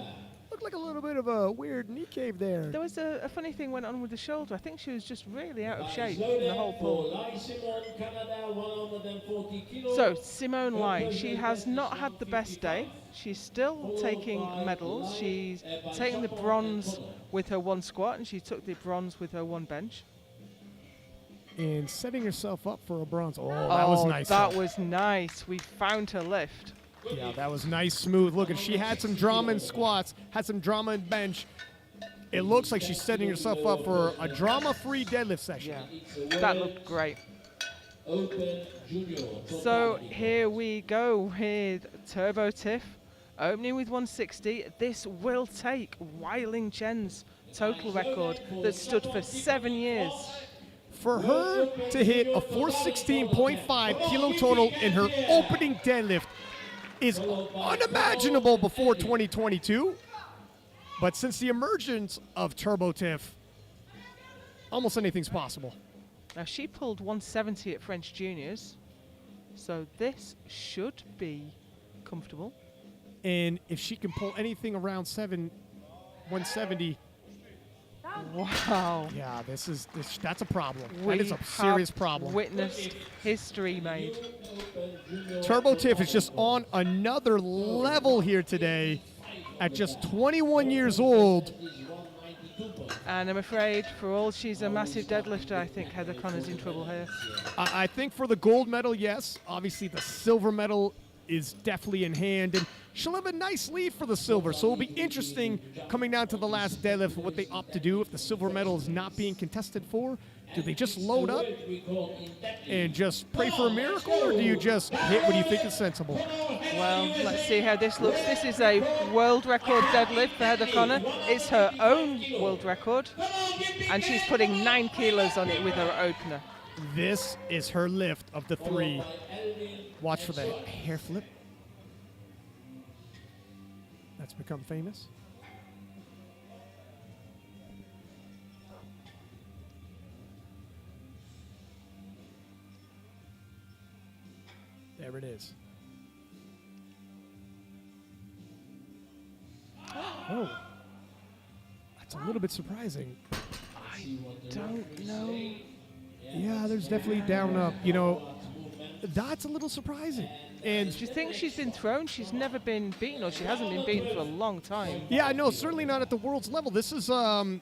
Speaker 2: looked like a little bit of a weird knee cave there.
Speaker 1: There was a funny thing went on with the shoulder. I think she was just really out of shape in the whole pull. So, Simone Lai, she has not had the best day. She's still taking medals. She's taken the bronze with her one squat, and she took the bronze with her one bench.
Speaker 2: And setting herself up for a bronze. Oh, that was nice.
Speaker 1: That was nice. We found her lift.
Speaker 2: Yeah, that was nice, smooth. Look, and she had some drama in squats, had some drama in bench. It looks like she's setting herself up for a drama-free deadlift session.
Speaker 1: Yeah, that looked great. So here we go with Turbo Tiff, opening with 160. This will take Weiling Chen's total record that stood for 7 years.
Speaker 2: For her to hit a 416.5 kilo total in her opening deadlift is unimaginable before 2022. But since the emergence of Turbo Tiff, almost anything's possible.
Speaker 1: Now she pulled 170 at French Juniors, so this should be comfortable.
Speaker 2: And if she can pull anything around 170,
Speaker 1: wow.
Speaker 2: yeah, that's a problem. That is a serious problem.
Speaker 1: Witnessed history made.
Speaker 2: Turbo Tiff is just on another level here today at just 21 years old.
Speaker 1: And I'm afraid for all she's a massive deadlifter, I think Heather Connor's in trouble here.
Speaker 2: I think for the gold medal, yes. Obviously, the silver medal is definitely in hand. And she'll have a nice lead for the silver. So it'll be interesting coming down to the last deadlift what they opt to do if the silver medal is not being contested for. Do they just load up and just pray for a miracle, or do you just hit what you think is sensible?
Speaker 1: Well, let's see how this looks. This is a world record deadlift for Heather Connor. It's her own world record, and she's putting 9 kilos on it with her opener.
Speaker 2: This is her lift of the 3. Watch for that hair flip. That's become famous. There it is. Oh, that's a little bit surprising.
Speaker 1: Don't know.
Speaker 2: Yeah, there's definitely down up. You know, that's a little surprising. And
Speaker 1: Do you think she's been thrown? She's never been beaten, or she hasn't been beaten for a long time.
Speaker 2: yeah, no, certainly not at the world's level. This is I'm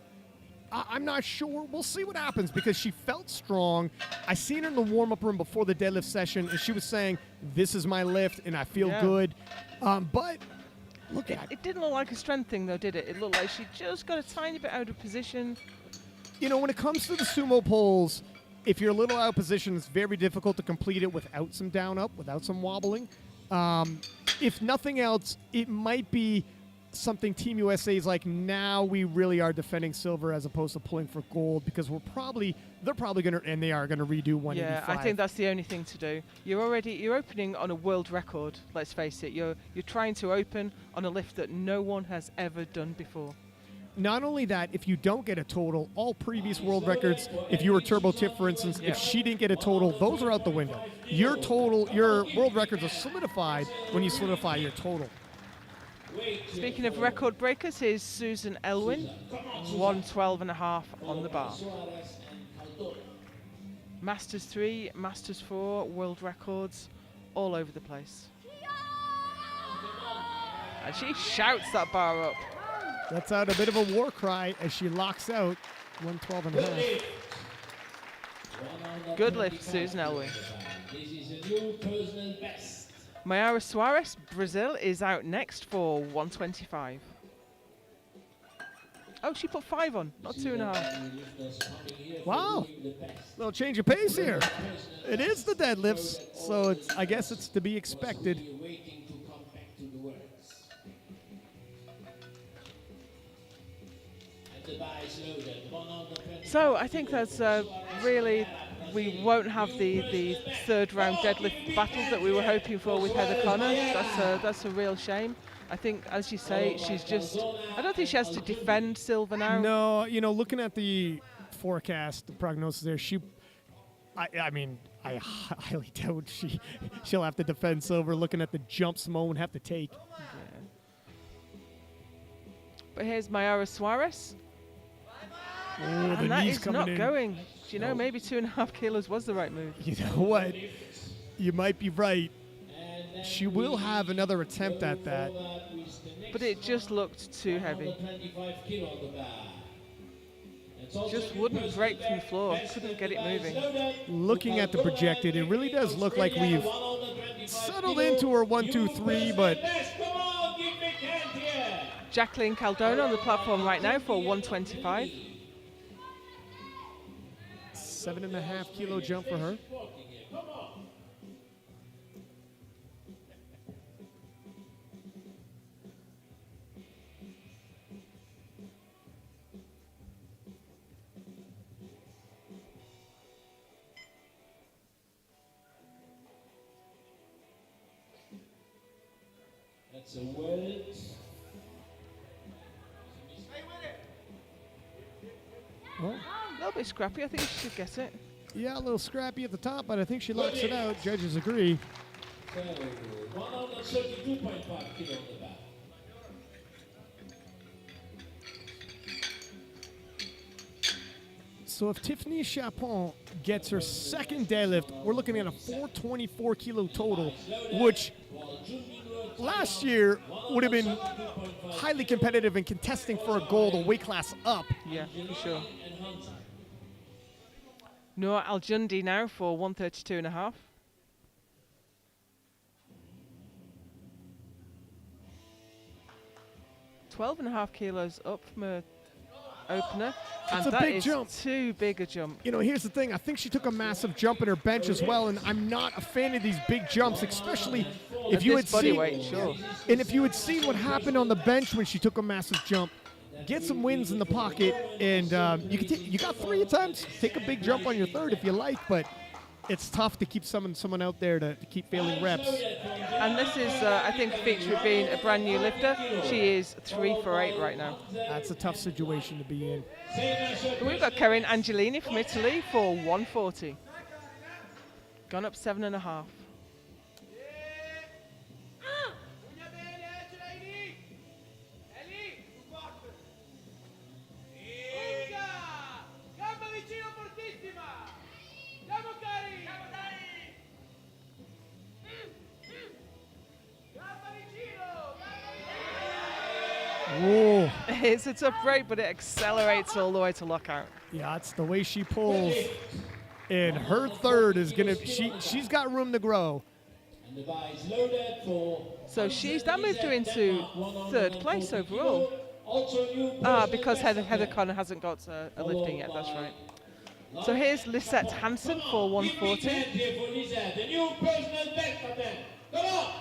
Speaker 2: not sure. We'll see what happens because she felt strong. I seen her in the warm-up room before the deadlift session, and she was saying, "This is my lift, and I feel good." But look at
Speaker 1: It didn't look like a strength thing, though, did it? It looked like she just got a tiny bit out of position.
Speaker 2: you know, when it comes to the sumo pulls, if you're a little out of position, it's very difficult to complete it without some down up, without some wobbling. If nothing else, it might be something Team USA is like, now we really are defending silver as opposed to pulling for gold because they're probably going to, and they are going to redo 185.
Speaker 1: Yeah, I think that's the only thing to do. You're opening on a world record, let's face it. You're trying to open on a lift that no one has ever done before.
Speaker 2: Not only that, if you don't get a total, all previous world records, if you were Turbo Tip, for instance, if she didn't get a total, those are out the window. Your world records are solidified when you solidify your total.
Speaker 1: Speaking of record breakers, here's Susan Elwin, 112.5 on the bar. Masters 3, Masters 4, world records all over the place. And she shouts that bar up.
Speaker 2: That's out a bit of a war cry as she locks out 112.5.
Speaker 1: Good lift, Susan Elwin.
Speaker 3: This is a new personal best.
Speaker 1: Mayara Suarez, Brazil, is out next for 125. Oh, she put 5 on, not 2.5.
Speaker 2: Wow, little change of pace here. It is the deadlifts, so I guess it's to be expected.
Speaker 3: Waiting to come back to the words. And the bar is loaded. 120.
Speaker 1: So I think that's really, we won't have the third round deadlift battle that we were hoping for with Heather Connor. That's a real shame. I think, as you say, I don't think she has to defend silver now.
Speaker 2: No, you know, looking at the forecast, the prognosis there, I mean, I highly doubt she'll have to defend silver. Looking at the jumps Mo would have to take.
Speaker 1: Yeah. But here's Mayara Suarez.
Speaker 2: Oh, the
Speaker 1: And that
Speaker 2: knees
Speaker 1: is
Speaker 2: coming
Speaker 1: not
Speaker 2: in.
Speaker 1: going. Do you know, maybe 2.5 kilos was the right move.
Speaker 2: You know what? You might be right. She will have another attempt at that.
Speaker 1: But it just looked too heavy.
Speaker 3: 125 kilo on the bar.
Speaker 1: Just wouldn't break from the floor. Couldn't get it moving.
Speaker 2: Looking at the projected, it really does look like we've settled into her 1, 2, 3, but
Speaker 1: Jacqueline Caldona on the platform right now for 125.
Speaker 2: 7.5 kilo jump for her.
Speaker 3: That's a word.
Speaker 2: Oh,
Speaker 1: A little bit scrappy. I think she should get it.
Speaker 2: yeah, a little scrappy at the top, but I think she locks it out. Judges agree.
Speaker 3: So 132.5 kilo on the bar.
Speaker 2: So if Tiffany Chapon gets her second deadlift, we're looking at a 424 kilo total, which last year would have been highly competitive and contesting for a gold, a weight class up.
Speaker 1: Yeah, for sure. Noah Aljundi now for 132.5. $12.5 kilos up from her opener, and
Speaker 2: It's a
Speaker 1: that
Speaker 2: big
Speaker 1: is
Speaker 2: jump.
Speaker 1: too big a jump.
Speaker 2: You know, here's the thing. I think she took a massive jump in her bench as well, and I'm not a fan of these big jumps, especially if
Speaker 1: At
Speaker 2: you
Speaker 1: this
Speaker 2: had
Speaker 1: body
Speaker 2: seen,
Speaker 1: weight, sure.
Speaker 2: and if you had seen what happened on the bench when she took a massive jump. Get some wins in the pocket, and you got 3 attempts. Take a big jump on your third if you like, but it's tough to keep someone out there to keep failing reps.
Speaker 1: And this is, I think, a feature of being a brand new lifter. She is 3 for 8 right now.
Speaker 2: That's a tough situation to be in.
Speaker 1: But we've got Karen Angelini from Italy for 140. Gone up 7.5. It's a tough break, but it accelerates all the way to lockout.
Speaker 2: Yeah, it's the way she pulls. And her third is going to, she's got room to grow.
Speaker 3: And the bar is loaded for
Speaker 1: So that moved her into third place overall.
Speaker 3: also new
Speaker 1: Because Heather Connor hasn't got a lifting yet, that's right. So here's Lisette Hansen for 140.
Speaker 3: The new personal best for them. Come on!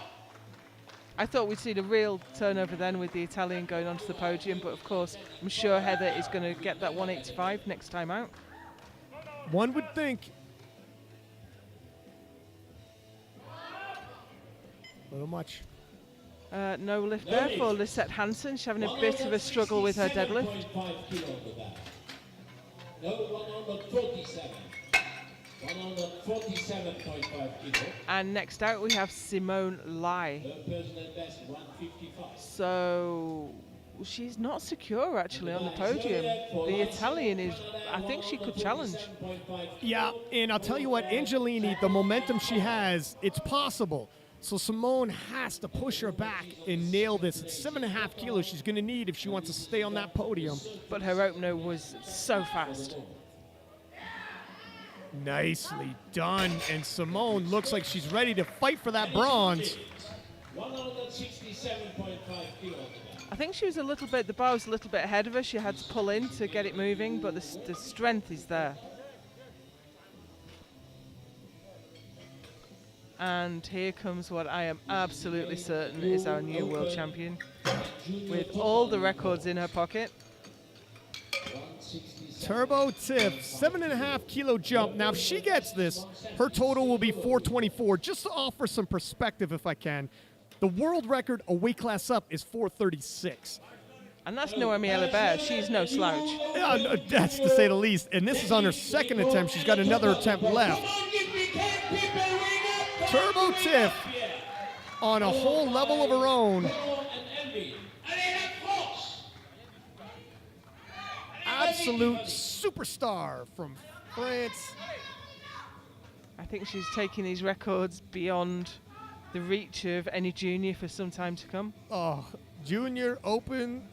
Speaker 1: I thought we'd seen a real turnover then with the Italian going onto the podium, but of course, I'm sure Heather is going to get that 185 next time out.
Speaker 2: One would think. A little much.
Speaker 1: No lift there for Lisette Hansen. She's having a bit of a struggle with her deadlift.
Speaker 3: No, 147. 147.5 kilo.
Speaker 1: And next out we have Simone Lai.
Speaker 3: Her personal best 155.
Speaker 1: So she's not secure actually on the podium. The Italian is, I think she could challenge.
Speaker 2: Yeah, and I'll tell you what, Angelini, the momentum she has, it's possible. So Simone has to push her back and nail this. It's 7.5 kilos she's going to need if she wants to stay on that podium.
Speaker 1: But her opener was so fast.
Speaker 2: Nicely done. And Simone looks like she's ready to fight for that bronze.
Speaker 3: 167.5 kilos.
Speaker 1: I think she was the bar was a little bit ahead of her. She had to pull in to get it moving, but the strength is there. And here comes what I am absolutely certain is our new world champion, with all the records in her pocket.
Speaker 2: Turbo Tiff, 7.5 kilo jump. Now, if she gets this, her total will be 424. Just to offer some perspective, if I can, the world record a weight class up is 436.
Speaker 1: And that's Noemi Elibert. She's no slouch.
Speaker 2: Yeah, no, that's to say the least. And this is on her second attempt. She's got another attempt left. Turbo Tiff on a whole level of her own. Absolute superstar from France.
Speaker 1: I think she's taking these records beyond the reach of any junior for some time to come.
Speaker 2: Oh, junior, open,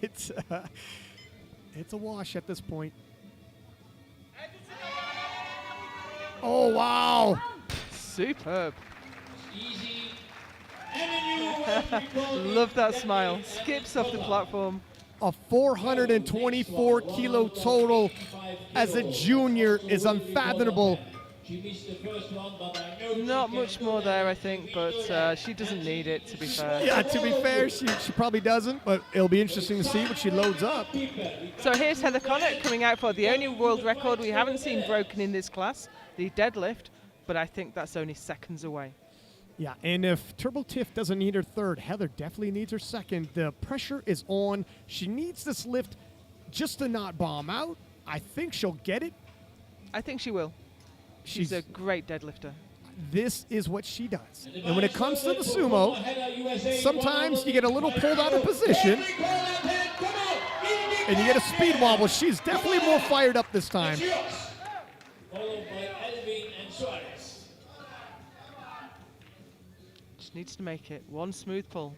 Speaker 2: it's a wash at this point. Oh, wow.
Speaker 1: Superb. Love that smile. Skips off the platform.
Speaker 2: A 424 kilo total as a junior is unfathomable.
Speaker 1: Not much more there, I think, but she doesn't need it, to be fair.
Speaker 2: Yeah, to be fair, she probably doesn't, but it'll be interesting to see what she loads up.
Speaker 1: So here's Heather Connor coming out for the only world record we haven't seen broken in this class, the deadlift, but I think that's only seconds away.
Speaker 2: Yeah, and if Turbo Tiff doesn't need her third, Heather definitely needs her second. The pressure is on. She needs this lift just to not bomb out. I think she'll get it.
Speaker 1: I think she will. She's a great deadlifter.
Speaker 2: This is what she does. And when it comes to the sumo, sometimes you get a little pulled out of position and you get a speed wobble. She's definitely more fired up this time.
Speaker 1: Just needs to make it. One smooth pull.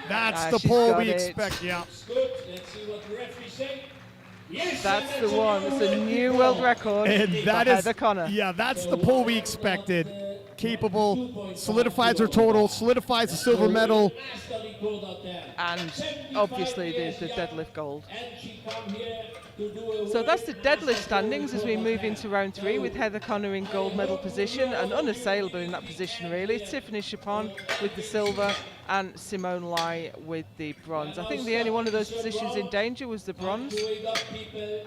Speaker 2: That's the pull we
Speaker 1: it.
Speaker 2: expect, yeah.
Speaker 3: Good. Let's see what the referee say. Yes,
Speaker 1: That's the one. It's a new world record
Speaker 2: And
Speaker 1: for
Speaker 2: that is,
Speaker 1: Heather Connor.
Speaker 2: yeah, that's the pull we expected. Capable, solidifies her total, solidifies the silver medal.
Speaker 1: And obviously the deadlift gold. So that's the deadlift standings as we move into round 3 with Heather Connor in gold medal position and unassailable in that position really. Tiffany Chapon with the silver and Simone Lai with the bronze. I think the only one of those positions in danger was the bronze.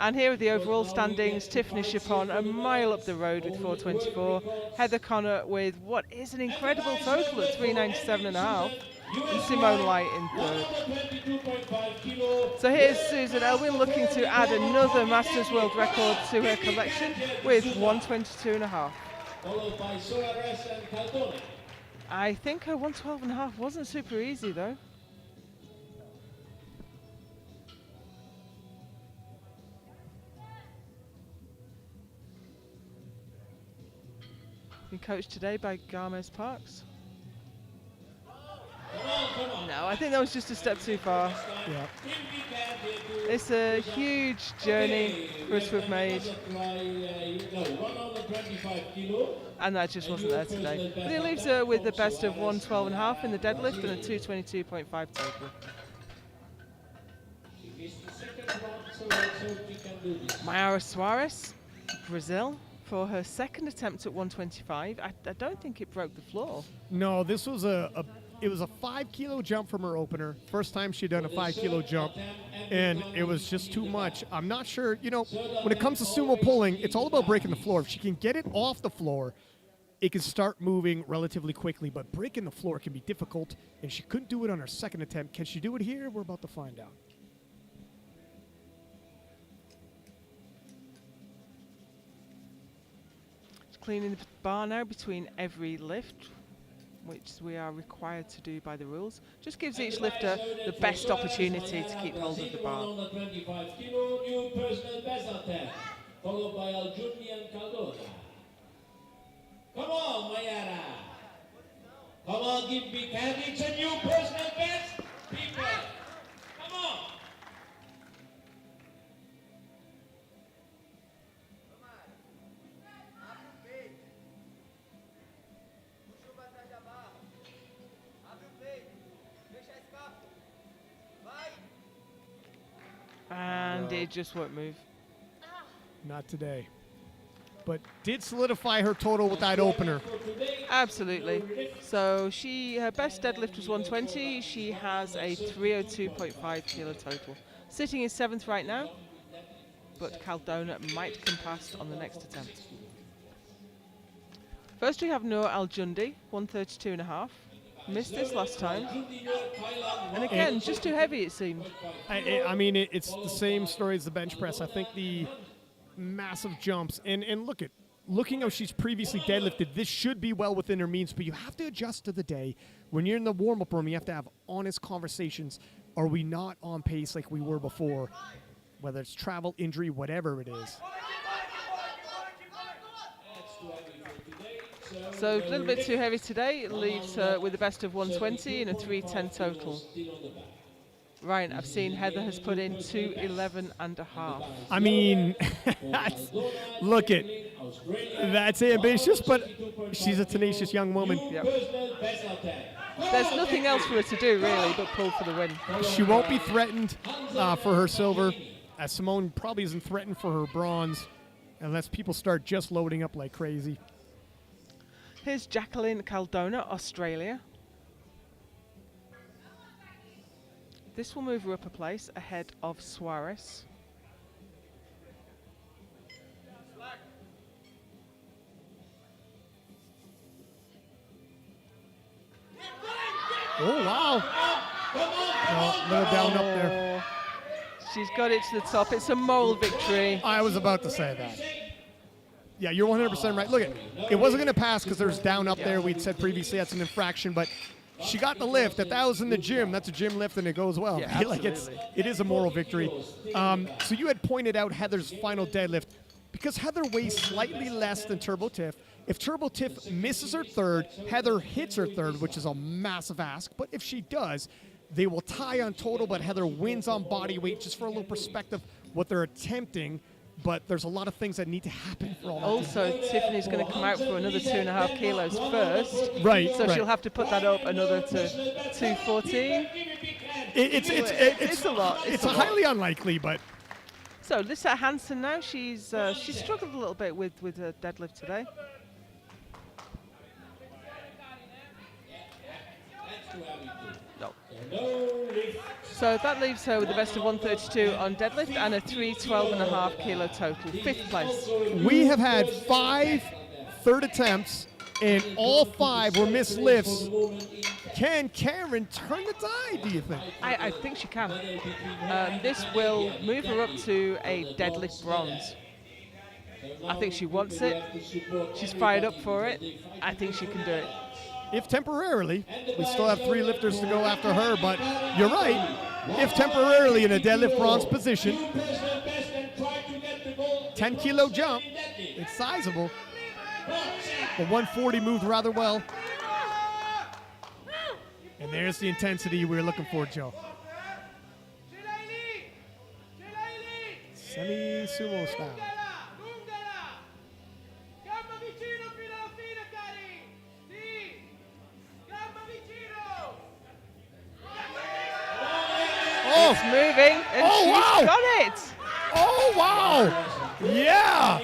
Speaker 1: And here are the overall standings. Tiffany Chapon a mile up the road with 424. Heather Connor with what is an incredible total at 397.5. And Simone Lai in third. So here's Susan Elwin looking to add another Masters World Record to her collection with 122.5.
Speaker 3: Followed by Solares and Caldone.
Speaker 1: I think her 112.5 wasn't super easy though. Been coached today by Garmes Parks. No, I think that was just a step too far.
Speaker 2: Yeah.
Speaker 1: It's a huge journey for us to have made, and that just wasn't there today. But it leaves her with the best of 112.5 in the deadlift and a 222.5 total. Mayara Suarez, Brazil, for her second attempt at 125. I don't think it broke the floor.
Speaker 2: No, this was it was a 5 kilo jump from her opener. First time she'd done a 5 kilo jump, and it was just too much. I'm not sure, you know, when it comes to sumo pulling, it's all about breaking the floor. If she can get it off the floor, it can start moving relatively quickly, but breaking the floor can be difficult, and she couldn't do it on her second attempt. Can she do it here? We're about to find out.
Speaker 1: Cleaning the bar now between every lift, which we are required to do by the rules. Just gives each lifter the best opportunity to keep hold of the bar.
Speaker 3: New personal best attempt, followed by Aljunian Caldona. Come on, Mayara. Come on, give big hand. It's a new personal best. People, come on.
Speaker 1: And it just won't move.
Speaker 2: Not today. But did solidify her total with that opener.
Speaker 1: Absolutely. So her best deadlift was 120. She has a 302.5 kilo total. Sitting in 7th right now, but Caldona might come past on the next attempt. First we have Noor Aljundi, 132.5. Missed this last time. And again, just too heavy it seemed.
Speaker 2: I mean, it's the same story as the bench press. I think the massive jumps, and looking how she's previously deadlifted, this should be well within her means, but you have to adjust to the day. When you're in the warm-up room, you have to have honest conversations. Are we not on pace like we were before? Whether it's travel, injury, whatever it is.
Speaker 1: So a little bit too heavy today. It leaves her with the best of 120 and a 310 total. Right, I've seen Heather has put in 211.5.
Speaker 2: I mean, look it. That's ambitious, but she's a tenacious young woman.
Speaker 1: Yep. There's nothing else for her to do, really, but pull for the win.
Speaker 2: She won't be threatened for her silver, as Simone probably isn't threatened for her bronze, unless people start just loading up like crazy.
Speaker 1: Here's Jacqueline Caldona, Australia. This will move her up a place ahead of Suarez.
Speaker 2: Oh, wow. Oh, little down up there.
Speaker 1: She's got it to the top. It's a moral victory.
Speaker 2: I was about to say that. Yeah, you're 100% right. Look, it wasn't going to pass because there's down up there. We'd said previously that's an infraction, but she got the lift. If that was in the gym, that's a gym lift and it goes well.
Speaker 1: Yeah,
Speaker 2: like it is a moral victory. So you had pointed out Heather's final deadlift. Because Heather weighs slightly less than Turbo Tiff, if Turbo Tiff misses her third, Heather hits her third, which is a massive ask. But if she does, they will tie on total, but Heather wins on body weight. Just for a little perspective, what they're attempting. But there's a lot of things that need to happen for all that.
Speaker 1: Also, Tiffany's going to come out for another 2.5 kilos first.
Speaker 2: Right.
Speaker 1: So she'll have to put that up another to 214.
Speaker 2: It's
Speaker 1: a lot.
Speaker 2: It's highly unlikely, but.
Speaker 1: So Lisa Hansen now, she's struggled a little bit with her deadlift today. No. So that leaves her with the best of 132 on deadlift and a 312.5 kilo total. 5th place.
Speaker 2: We have had 5 third attempts, and all 5 were missed lifts. Can Karen turn the tide, do you think?
Speaker 1: I think she can. This will move her up to a deadlift bronze. I think she wants it. She's fired up for it. I think she can do it.
Speaker 2: if temporarily. We still have 3 lifters to go after her, but you're right. If temporarily in a deadlift bronze position, 10-kilo jump, it's sizable. But 140 moved rather well. And there's the intensity we were looking for, Joe. Semi-sumo style.
Speaker 1: Oh, it's moving, and
Speaker 2: Oh,
Speaker 1: she's
Speaker 2: wow.
Speaker 1: got it.
Speaker 2: Oh, wow. Yeah.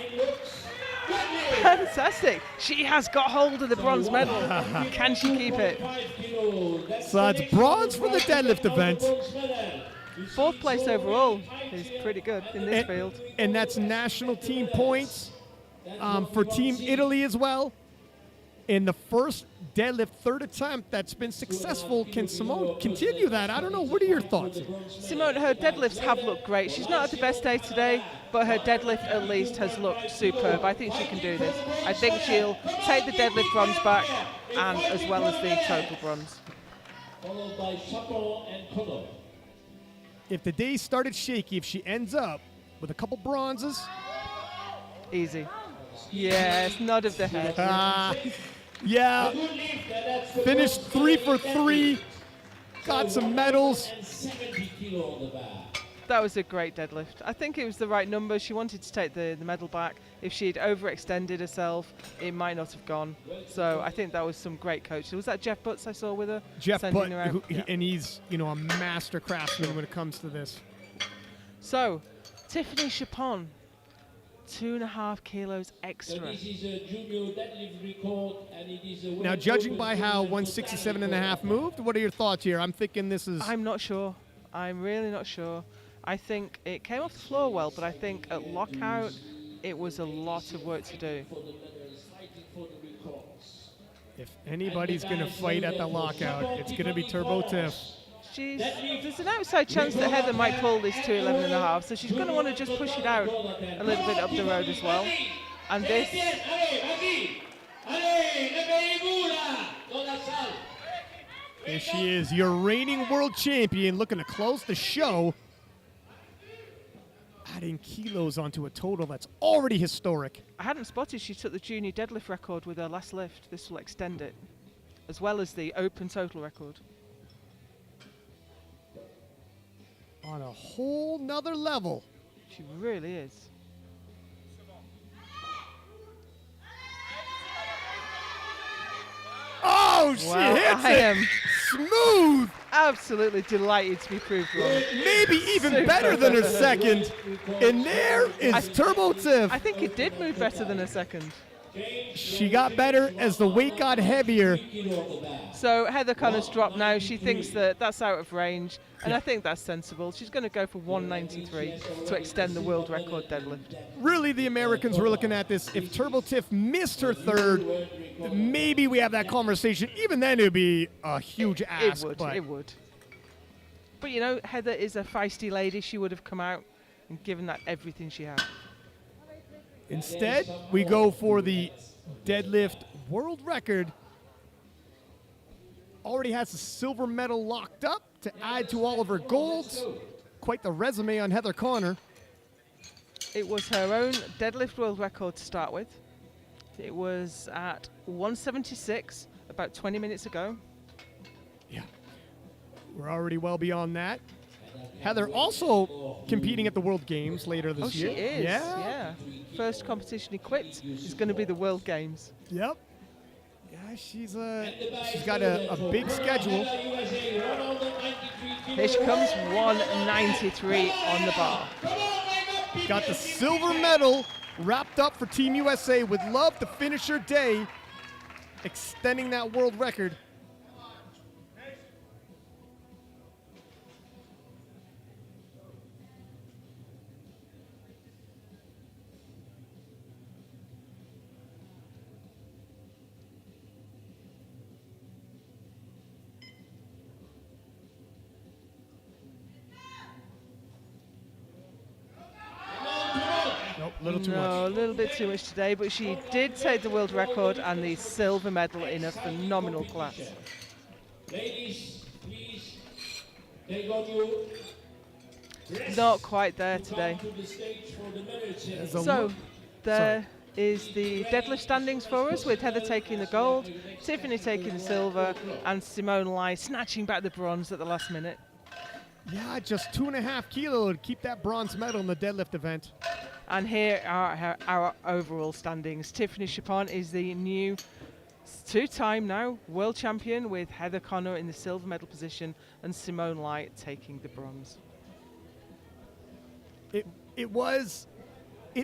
Speaker 1: Fantastic. She has got hold of the bronze medal. Can she keep it?
Speaker 2: So that's bronze for the deadlift event.
Speaker 1: 4th place overall is pretty good in this field.
Speaker 2: And that's national team points for Team Italy as well. In the first deadlift, 3rd attempt that's been successful. Can Simone continue that? I don't know. What are your thoughts?
Speaker 1: Simone, her deadlifts have looked great. She's not at the best day today, but her deadlift at least has looked superb. I think she can do this. I think she'll take the deadlift bronze back, and as well as the total bronze.
Speaker 3: Followed by Sato and Kono.
Speaker 2: If the day started shaky, if she ends up with a couple bronzes,
Speaker 1: Easy. Yes, nod of the head.
Speaker 2: yeah, finished 3 for 3, got some medals.
Speaker 3: And 70 kilo on the bar.
Speaker 1: That was a great deadlift. I think it was the right number. She wanted to take the medal back. If she'd overextended herself, it might not have gone. So I think that was some great coaching. Was that Jeff Butts I saw with her?
Speaker 2: Jeff
Speaker 1: sending
Speaker 2: Butt,
Speaker 1: her out? Yeah.
Speaker 2: and he's a master craftsman when it comes to this.
Speaker 1: So, Tiffany Chapon, 2.5 kilos
Speaker 3: So
Speaker 1: extra.
Speaker 3: this is a junior deadlift record, and it is a
Speaker 2: Now, judging by how 167.5 moved, what are your thoughts here? I'm thinking this is.
Speaker 1: I'm not sure. I'm really not sure. I think it came off the floor well, but I think at lockout, it was a lot of work to do.
Speaker 3: for the medals, fighting for the records.
Speaker 2: If anybody's going to fight at the lockout, it's going to be Turbo Tiff.
Speaker 1: There's an outside chance that Heather might pull this to 11.5, so she's going to want to just push it out a little bit up the road as well. And this,
Speaker 2: There she is, your reigning world champion, looking to close the show. Adding kilos onto a total that's already historic.
Speaker 1: I hadn't spotted she took the junior deadlift record with her last lift. This will extend it, as well as the open total record.
Speaker 2: On a whole nother level.
Speaker 1: She really is.
Speaker 2: Oh, she
Speaker 1: Well,
Speaker 2: hits
Speaker 1: I
Speaker 2: it
Speaker 1: am
Speaker 2: smooth.
Speaker 1: absolutely delighted to be proved wrong.
Speaker 2: Maybe even better than her second. And there is Turbo Tiff.
Speaker 1: I think it did move better than a second.
Speaker 2: She got better as the weight got heavier.
Speaker 1: So Heather Connor's dropped now. She thinks that that's out of range, and I think that's sensible. She's going to go for 193 to extend the world record deadlift.
Speaker 2: Really, the Americans were looking at this. If Turbo Tiff missed her third, maybe we have that conversation. Even then, it would be a huge ask.
Speaker 1: It would. But you know, Heather is a feisty lady. She would have come out and given that everything she had.
Speaker 2: Instead, we go for the deadlift world record. Already has a silver medal locked up to add to all of her golds. Quite the resume on Heather Connor.
Speaker 1: It was her own deadlift world record to start with. It was at 176 about 20 minutes ago.
Speaker 2: Yeah, we're already well beyond that. Heather also competing at the World Games later this year.
Speaker 1: She is.
Speaker 2: Yeah.
Speaker 1: First competition equipped is going to be the World Games.
Speaker 2: Yep. Yeah, she's got a big schedule.
Speaker 1: Here she comes, 193 on the bar.
Speaker 2: Got the silver medal wrapped up for Team USA. Would love to finish her day extending that world record. Nope, a little too
Speaker 1: No, a
Speaker 2: much.
Speaker 1: little bit too much today, but she did take the world record and the silver medal in a phenomenal class.
Speaker 3: Ladies, please take on your dress
Speaker 1: Not quite there
Speaker 3: to
Speaker 1: today.
Speaker 3: come to the stage for the medal
Speaker 2: There's
Speaker 3: ceremony.
Speaker 2: a
Speaker 1: So
Speaker 2: Sorry.
Speaker 1: there is the deadlift standings for us, with Heather taking the gold, Tiffany taking the silver, and Simone Lai snatching back the bronze at the last minute.
Speaker 2: Yeah, just 2.5 kilo to keep that bronze medal in the deadlift event.
Speaker 1: And here are our overall standings. Tiffany Chapon is the new two-time now world champion, with Heather Connor in the silver medal position and Simone Lai taking the bronze.
Speaker 2: It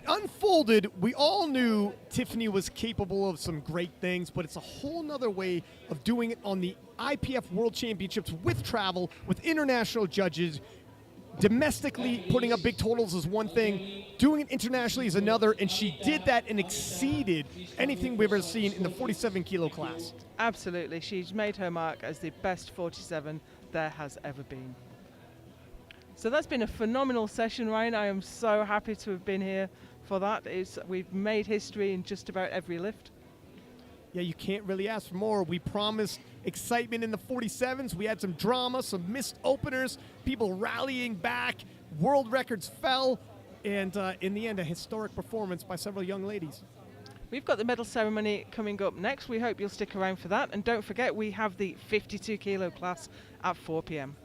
Speaker 2: unfolded. We all knew Tiffany was capable of some great things, but it's a whole nother way of doing it on the IPF World Championships with travel, with international judges. Domestically, putting up big totals is one thing. Doing it internationally is another, and she did that and exceeded anything we've ever seen in the 47 kilo class.
Speaker 1: Absolutely, she's made her mark as the best 47 there has ever been. So that's been a phenomenal session, Ryan. I am so happy to have been here for that. We've made history in just about every lift.
Speaker 2: Yeah, you can't really ask for more. We promised excitement in the 47s. We had some drama, some missed openers, people rallying back, world records fell, and in the end, a historic performance by several young ladies.
Speaker 1: We've got the medal ceremony coming up next. We hope you'll stick around for that. And don't forget, we have the 52 kilo class at 4 p.m.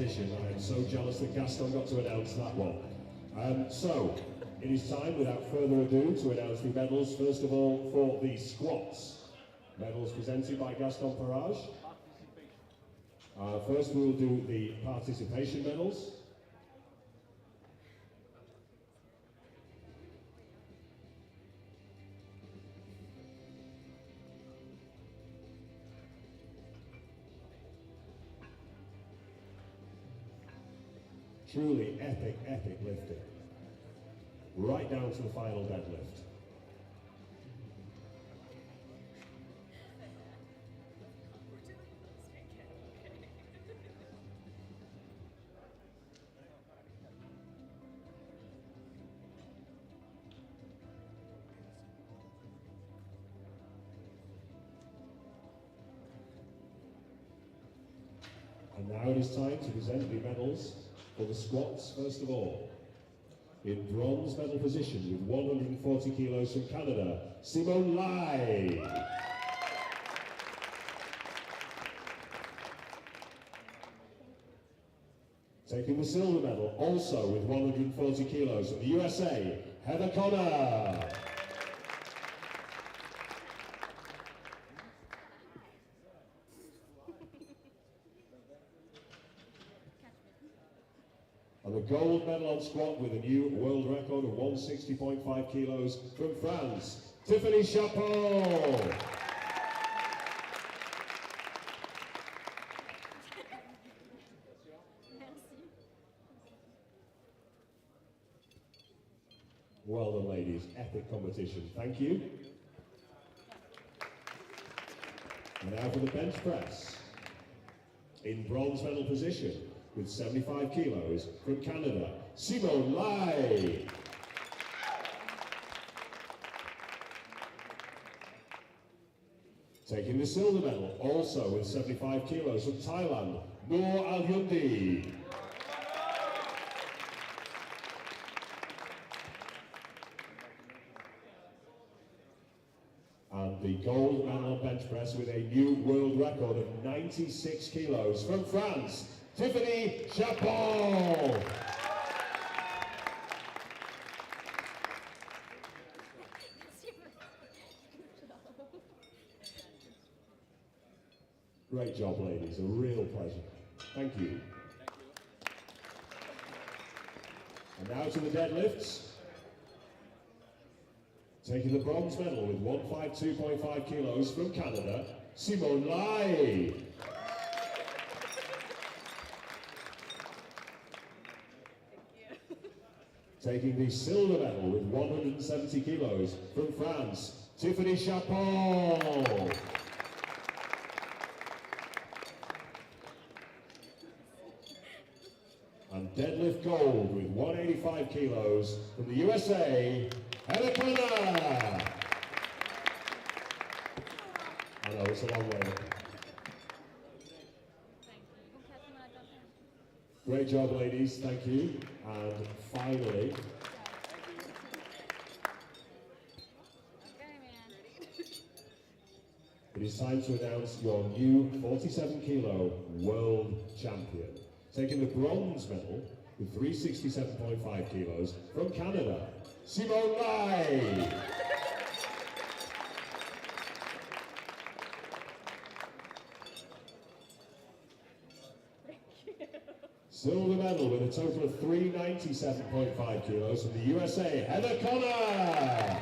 Speaker 4: competition. I am so jealous that Gaston got to announce that one. So, it is time, without further ado, to announce the medals. First of all, for the squats. Medals presented by Gaston Parage. First, we will do the participation medals. Truly epic, epic lifting. Right down to the final deadlift. And now it is time to present the medals for the squats, first of all. In bronze medal position with 140 kilos from Canada, Simone Lai. Taking the silver medal, also with 140 kilos from the USA, Heather Connor. And the gold medal on squat with a new world record of 160.5 kilos from France, Tiffany Chapeau. Well done, ladies. Epic competition. Thank you. And now for the bench press. In bronze medal position, with 75 kilos from Canada, Simone Lai. Taking the silver medal, also with 75 kilos from Thailand, Noor Al Yundi. And the gold medal on bench press with a new world record of 96 kilos from France, Tiffany Chapeau. Great job, ladies. A real pleasure. Thank you. And now to the deadlifts. Taking the bronze medal with 152.5 kilos from Canada, Simone Lai. Taking the silver medal with 170 kilos from France, Tiffany Chapeau. And deadlift gold with 185 kilos from the USA, Heather Connor. I know, it's a long way. Great job, ladies, thank you. And finally, it is time to announce your new 47 kilo world champion. Taking the bronze medal with 367.5 kilos from Canada, Simone Lai. Silver medal with a total of 397.5 kilos from the USA, Heather Connor.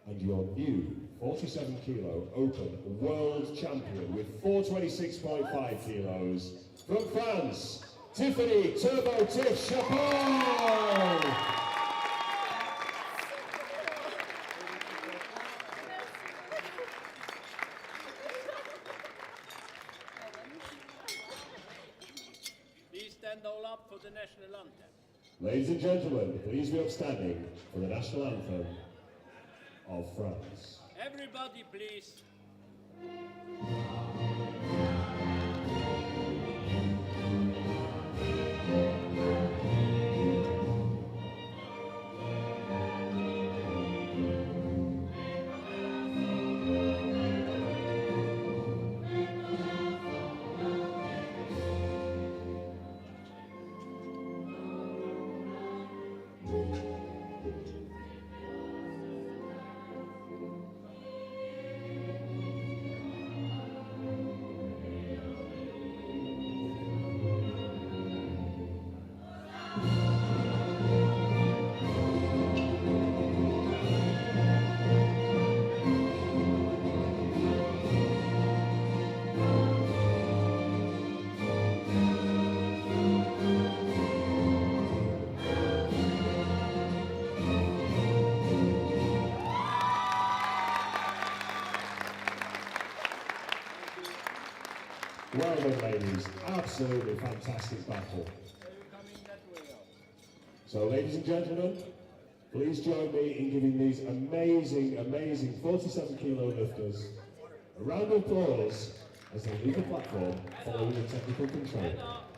Speaker 4: And your new 47 kilo open world champion with 426.5 kilos from France, Tiffany Turbo Tiff Chapeau.
Speaker 5: Please stand all up for the national anthem.
Speaker 4: Ladies and gentlemen, please be upstanding for the national anthem of France.
Speaker 5: Everybody, please.
Speaker 4: done, ladies. Absolutely fantastic battle. So, ladies and gentlemen, please join me in giving these amazing, amazing 47 kilo lifters a round of applause as they leave the platform following the technical control.